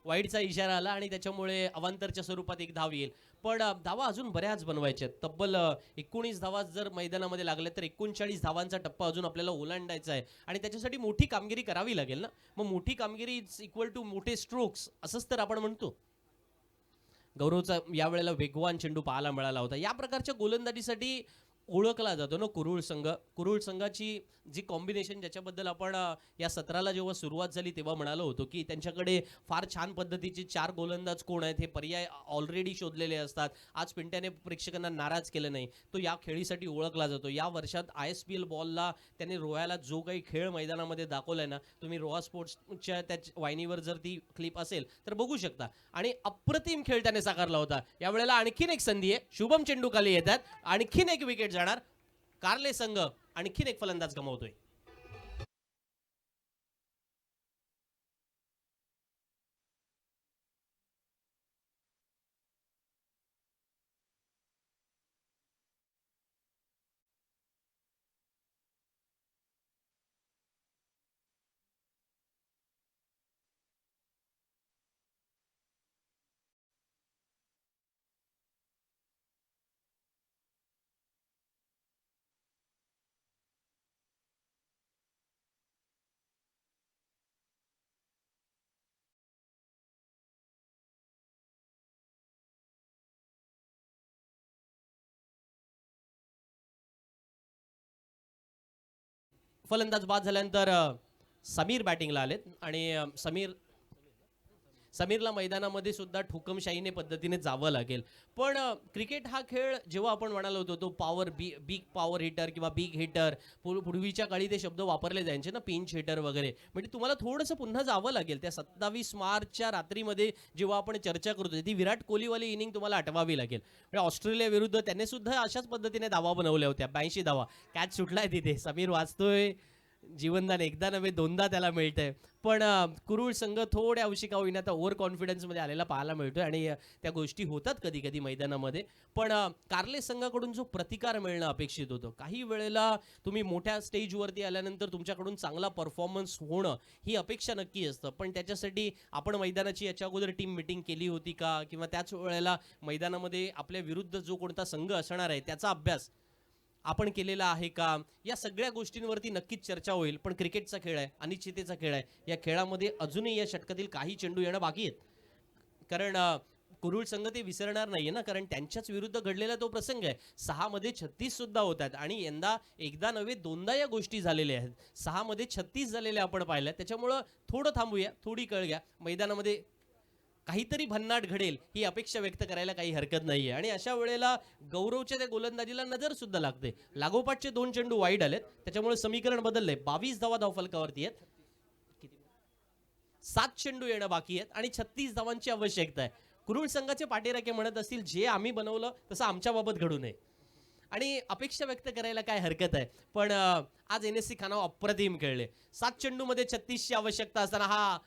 वाईडचा इशारा आला आणि त्याच्यामुळे अवांतरच्या स्वरूपात एक धाव येईल. पण धावा अजून बऱ्याच बनवायच्या आहेत. तब्बल 19 धावा जर मैदानामध्ये लागल्या तर 39 धावांचा टप्पा अजून आपल्याला ओलांडायचा आहे आणि त्याच्यासाठी मोठी कामगिरी करावी लागेल ना. मग मोठी कामगिरी इज इक्वल टू मोठे स्ट्रोक्स असंच तर आपण म्हणतो. गौरवचा यावेळेला वेगवान चेंडू पाहायला मिळाला होता. या प्रकारच्या गोलंदाजीसाठी ओळखला जातो ना कुरुळ संघ. कुरुळ संघाची जी कॉम्बिनेशन ज्याच्याबद्दल आपण या सत्राला जेव्हा सुरुवात झाली तेव्हा म्हणालो होतो की त्यांच्याकडे फार छान पद्धतीचे 4 गोलंदाज कोण आहेत हे पर्याय ऑलरेडी शोधलेले असतात. आज पिंट्याने प्रेक्षकांना नाराज केलं नाही. तो या खेळीसाठी ओळखला जातो. या वर्षात ISPL बॉलला त्याने रोह्याला जो काही खेळ मैदानामध्ये दाखवलाय ना, तुम्ही रोहा स्पोर्ट्सच्या त्या वाहिनीवर जर ती क्लिप असेल तर बघू शकता. आणि अप्रतिम खेळ त्याने साकारला होता. यावेळेला आणखीन एक संधी आहे. शुभम चेंडू खाली येतात, आणखीन एक विकेट जाणार. कार्ले संघ आणखीन एक फलंदाज गमावतोय. फलंदाज बाद झाल्यानंतर समीर बॅटिंगला आलेत आणि समीरला मैदानामध्ये सुद्धा ठुकमशाहीने पद्धतीने जावं लागेल. पण क्रिकेट हा खेळ जेव्हा आपण म्हणालो होतो तो बिग पॉवर हिटर किंवा बिग हिटर, पूर्वीच्या काळी ते शब्द वापरले जायचे ना, पिंच हिटर वगैरे. म्हणजे तुम्हाला थोडंसं पुन्हा जावं लागेल. त्या 27 मार्चच्या रात्रीमध्ये जेव्हा आपण चर्चा करतो ती विराट कोहलीवाली इनिंग तुम्हाला आठवावी लागेल. म्हणजे ऑस्ट्रेलिया विरुद्ध त्याने सुद्धा अशाच पद्धतीने धावा बनवल्या होत्या. 82 धावा. कॅच सुटलाय तिथे. समीर वाचतोय. जीवनदान एकदा नव्हे दोनदा त्याला मिळतंय. पण कुरुळ संघ थोड्या अंशी का होईना आता ओव्हर कॉन्फिडन्समध्ये आलेला पाहायला मिळतोय आणि त्या गोष्टी होतात कधी कधी मैदानामध्ये. पण कार्ले संघाकडून जो प्रतिकार मिळणं अपेक्षित होतं, काही वेळेला तुम्ही मोठ्या स्टेजवरती आल्यानंतर तुमच्याकडून चांगला परफॉर्मन्स होणं ही अपेक्षा नक्की असतं. पण त्याच्यासाठी आपण मैदानाची याच्या अगोदर टीम मिटिंग केली होती का, किंवा त्याच वेळेला मैदानामध्ये आपल्या विरुद्ध जो कोणता संघ असणार आहे त्याचा अभ्यास आपण केलेला आहे का, या सगळ्या गोष्टींवरती नक्कीच चर्चा होईल. पण क्रिकेटचा खेळ आहे, अनिश्चिततेचा खेळ आहे. या खेळामध्ये अजूनही या षटकातील काही चेंडू येणं बाकी आहेत. कारण कुरुळ संघ ते विसरणार नाहीये ना, कारण त्यांच्याच विरुद्ध घडलेला तो प्रसंग आहे. 6 मध्ये 36 सुद्धा होतात आणि यंदा एकदा नव्हे दोनदा या गोष्टी झालेल्या आहेत. 6 मध्ये 36 झालेल्या आपण पाहिल्या. त्याच्यामुळं थोडं थांबूया, थोडी कळ घ्या. मैदानामध्ये काहीतरी भन्नाट घडेल ही अपेक्षा व्यक्त करायला काही हरकत नाहीये. आणि अशा वेळेला गौरवच्या त्या गोलंदाजीला नजर सुद्धा लागते. लागोपाठचे 2 चेंडू वाईड आलेत, त्याच्यामुळे समीकरण बदललंय. 22 धावा धावफलकावरती आहेत. 7 चेंडू येणं बाकी आहेत आणि 36 धावांची आवश्यकता आहे. कुरुळ संघाचे पाठीराखे म्हणत असतील जे आम्ही बनवलं तसं आमच्या बाबत घडू नये आणि अपेक्षा व्यक्त करायला काय हरकत आहे. पण आज NSC खानाव अप्रतिम खेळले. 7 चेंडूमध्ये 36 ची आवश्यकता असताना हा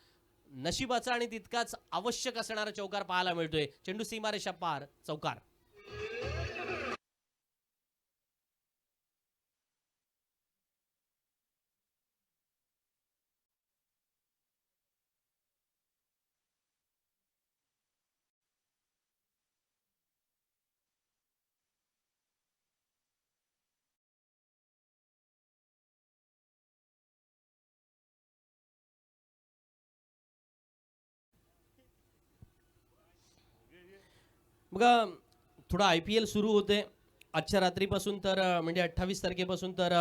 नशिबाचा आणि तितकाच आवश्यक असणारा चौकार पाहायला मिळतोय. चेंडू सीमारेषा पार, चौकार. बघा, थोडा IPL सुरू होते आजच्या रात्रीपासून. तर म्हणजे 28 तारखेपासून. तर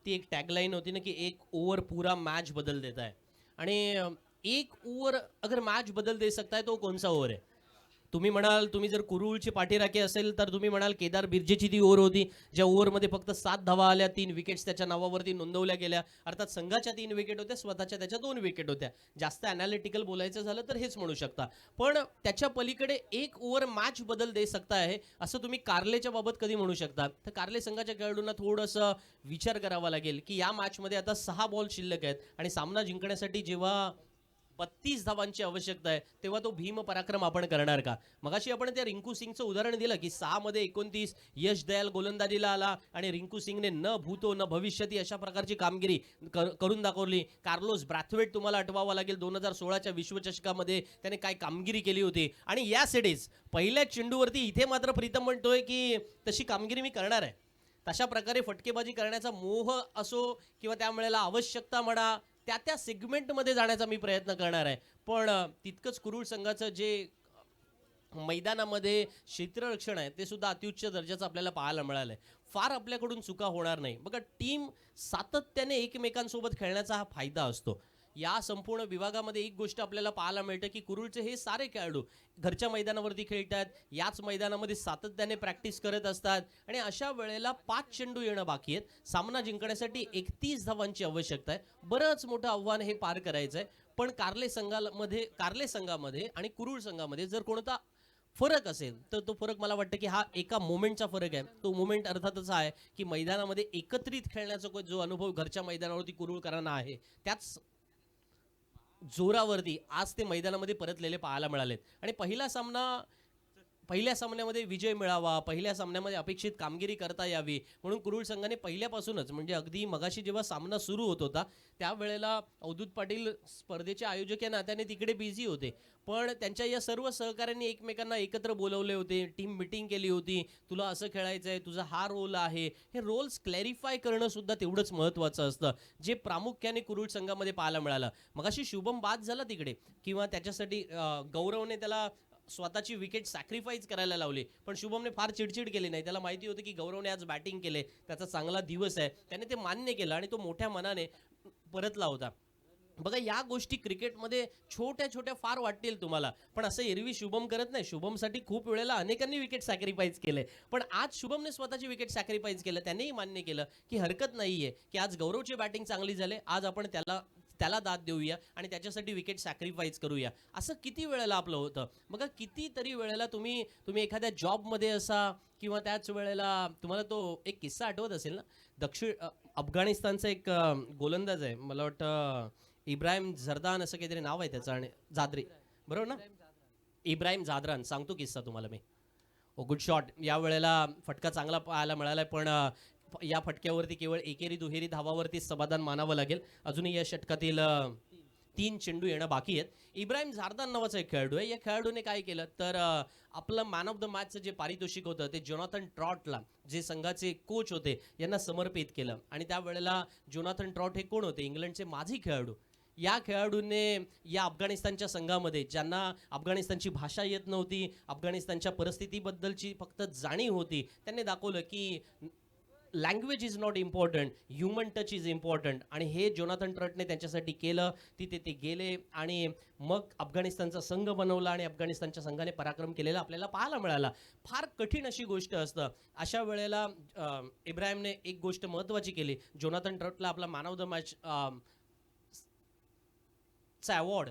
ती एक टॅगलाईन होती ना की 1 ओव्हर पूरा मॅच बदल देता है. आणि 1 ओव्हर अगर मॅच बदल दे सकता है तो कौन सा ओव्हर है. तुम्ही म्हणाल, तुम्ही जर कुरुळची पाठीराखी असेल तर तुम्ही म्हणाल केदार बिर्जेची ती ओव्हर होती, ज्या ओव्हरमध्ये फक्त 7 धावा आल्या, 3 विकेट्स त्याच्या नावावरती नोंदवल्या गेल्या. अर्थात संघाच्या 3 विकेट होत्या, स्वतःच्या त्याच्या 2 विकेट होत्या. जास्त अनालिटिकल बोलायचं झालं तर हेच म्हणू शकता. पण त्याच्या पलीकडे एक ओव्हर मॅच बदल दे सकता आहे असं तुम्ही कार्लेच्या बाबत कधी म्हणू शकता. तर कार्ले संघाच्या खेळाडूंना थोडंसं विचार करावा लागेल की या मॅचमध्ये आता 6 बॉल शिल्लक आहेत आणि सामना जिंकण्यासाठी जेव्हा 32 धावांची आवश्यकता आहे तेव्हा तो भीम पराक्रम आपण करणार का. मगाशी आपण त्या रिंकू सिंगचं उदाहरण दिलं की 6 मध्ये 29 यश दयाल गोलंदाजीला आला आणि रिंकू सिंगने न भूतो न भविष्यती अशा प्रकारची कामगिरी करून दाखवली. कार्लोस ब्रॅथवेट तुम्हाला आठवावा लागेल, 2016च्या विश्वचषकामध्ये त्याने काय कामगिरी केली होती. आणि या सिडीज पहिल्या चेंडूवरती इथे मात्र प्रीतम म्हणतोय की तशी कामगिरी मी करणार आहे. तशा प्रकारे फटकेबाजी करण्याचा मोह असो किंवा त्यावेळेला आवश्यकता म्हणा, त्या सेगमेंटमध्ये जाण्याचा मी प्रयत्न करणार आहे. पण तितकंच कुरुळ संघाचं जे मैदानामध्ये क्षेत्ररक्षण आहे ते सुद्धा अत्युच्च दर्जाचं आपल्याला पाहायला मिळालंय. फार आपल्याकडून चुका होणार नाही. बघा, टीम सातत्याने एकमेकांसोबत खेळण्याचा हा फायदा असतो. या संपूर्ण विभागामध्ये एक गोष्ट आपल्याला पाहायला मिळते की कुरुळचे हे सारे खेळाडू घरच्या मैदानावरती खेळतात, याच मैदानामध्ये सातत्याने प्रॅक्टिस करत असतात आणि अशा वेळेला 5 चेंडू येणं बाकी आहेत. सामना जिंकण्यासाठी 31 धावांची आवश्यकता आहे. बरंच मोठं आव्हान हे पार करायचं आहे. पण कार्ले संघामध्ये आणि कुरुळ संघामध्ये जर कोणता फरक असेल तर तो फरक मला वाटतं की हा एका मोमेंटचा फरक आहे. तो मोमेंट अर्थातच आहे की मैदानामध्ये एकत्रित खेळण्याचा जो अनुभव घरच्या मैदानावरती कुरुळकरांना आहे त्याच जोरावरती आज ते मैदानामध्ये परतलेले पाहायला मिळालेत. आणि पहिल्या सामन्यामध्ये विजय मिळावा, पहिल्या सामन्यामध्ये अपेक्षित कामगिरी करता यावी म्हणून कुरुळ संघाने पहिल्यापासूनच म्हणजे अगदी मगाशी जेव्हा सामना सुरू होत होता त्यावेळेला अवधूत पाटील स्पर्धेचे आयोजक या नात्याने तिकडे बिझी होते. पण त्यांच्या या सर्व सहकाऱ्यांनी एकमेकांना एकत्र बोलवले होते, टीम मिटिंग केली होती. तुला असं खेळायचं आहे, तुझा हा रोल आहे, हे रोल्स क्लॅरिफाय करणं सुद्धा तेवढंच महत्त्वाचं असतं, जे प्रामुख्याने कुरुळ संघामध्ये पाहायला मिळालं. मगाशी शुभम बाद झाला तिकडे किंवा त्याच्यासाठी गौरवने त्याला स्वतःची विकेट सॅक्रिफाईस करायला लावली, पण शुभमने फार चिडचिड केली नाही. त्याला माहिती होतं की गौरवने आज बॅटिंग केले, त्याचा चांगला दिवस आहे, त्याने ते मान्य केलं आणि तो मोठ्या मनाने परतला होता. बघा, या गोष्टी क्रिकेटमध्ये छोट्या छोट्या फार वाटतील तुम्हाला, पण असं एरवी शुभम करत नाही. शुभमसाठी खूप वेळेला अनेकांनी विकेट सॅक्रिफाईस केले, पण आज शुभमने स्वतःची विकेट सॅक्रिफाईस केलं. त्यांनीही मान्य केलं की हरकत नाहीये की आज गौरवची बॅटिंग चांगली झाली, आज आपण त्याला दाद देऊया आणि त्याच्यासाठी विकेट सॅक्रिफाईस करूया. असं किती वेळेला आपलं होतं. बघा, कितीतरी वेळेला तुम्ही एखाद्या जॉबमध्ये असा किंवा त्याच वेळेला तुम्हाला तो एक किस्सा आठवत असेल ना, अफगाणिस्तानचा एक गोलंदाज आहे, मला वाटतं इब्राहिम झरदान असं काहीतरी नाव आहे त्याचं, आणि जादरी, बरोबर ना, इब्राहिम जादरान. सांगतो किस्सा तुम्हाला मी. Good shot. या वेळेला फटका चांगला पाहायला मिळालाय, पण या फटक्यावरती केवळ एकेरी दुहेरी धावावरती समाधान मानावं लागेल. अजूनही या षटकातील 3 चेंडू येणं बाकी आहेत. इब्राहिम झारदान नावाचा एक खेळाडू आहे. या खेळाडूने काय केलं तर आपलं मॅन ऑफ द मॅचचं जे पारितोषिक होतं ते जोनाथन ट्रॉटला, जे संघाचे कोच होते, यांना समर्पित केलं. आणि त्यावेळेला जोनाथन ट्रॉट हे कोण होते? इंग्लंडचे माजी खेळाडू. या खेळाडूने या अफगाणिस्तानच्या संघामध्ये, ज्यांना अफगाणिस्तानची भाषा येत नव्हती, अफगाणिस्तानच्या परिस्थितीबद्दलची फक्त जाणीव होती, त्यांनी दाखवलं की language is not important, human touch is important. आणि हे जोनाथन ट्रॉटने त्यांच्यासाठी केलं. तिथे ते गेले आणि मग अफगाणिस्तानचा संघ बनवला आणि अफगाणिस्तानच्या संघाने पराक्रम केलेला आपल्याला पाहायला मिळाला. फार कठीण अशी गोष्ट असतं. अशा वेळेला इब्राहिमने एक गोष्ट महत्त्वाची केली. जोनाथन ट्रॉटला आपला मॅन ऑफ द मॅच चा अवॉर्ड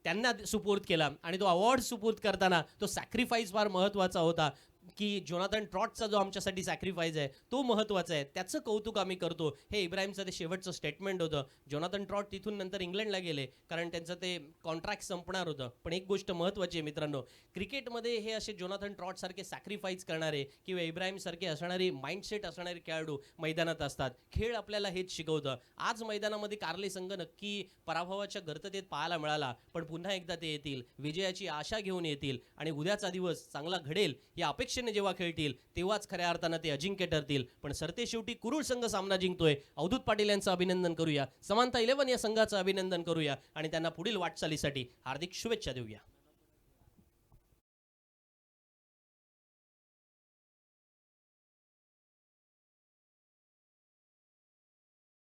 त्यांना सुपूर्द केला आणि तो अवॉर्ड सुपूर्द करताना तो सॅक्रिफाईस फार महत्त्वाचा होता की जोनाथन ट्रॉटचा जो आमच्यासाठी सॅक्रिफाईस आहे तो महत्त्वाचा आहे, त्याचं कौतुक आम्ही करतो. हे इब्राहिमचं ते शेवटचं स्टेटमेंट होतं. जोनाथन ट्रॉट तिथून नंतर इंग्लंडला गेले कारण त्यांचं ते कॉन्ट्रॅक्ट संपणार होतं. पण एक गोष्ट महत्त्वाची आहे मित्रांनो, क्रिकेटमध्ये हे असे जोनाथन ट्रॉटसारखे सॅक्रिफाईस करणारे किंवा इब्राहिमसारखे असणारे माइंडसेट असणारे खेळाडू मैदानात असतात. खेळ आपल्याला हेच शिकवतं. आज मैदानामध्ये कार्ले संघ नक्की पराभवाच्या गर्ततेत पाहायला मिळाला, पण पुन्हा एकदा ते येतील, विजयाची आशा घेऊन येतील आणि उद्याचा दिवस चांगला घडेल या अपेक्षेने जेव्हा खेळतील तेव्हाच खऱ्या अर्थानं ते अजिंक्य ठरतील. पण सरते शेवटी कुरुळ संघ सामना जिंकतोय. अवधूत पाटील यांचं अभिनंदन करूया, समांता 11 या संघाचं अभिनंदन करूया आणि त्यांना पुढील वाटचालीसाठी हार्दिक शुभेच्छा देऊया.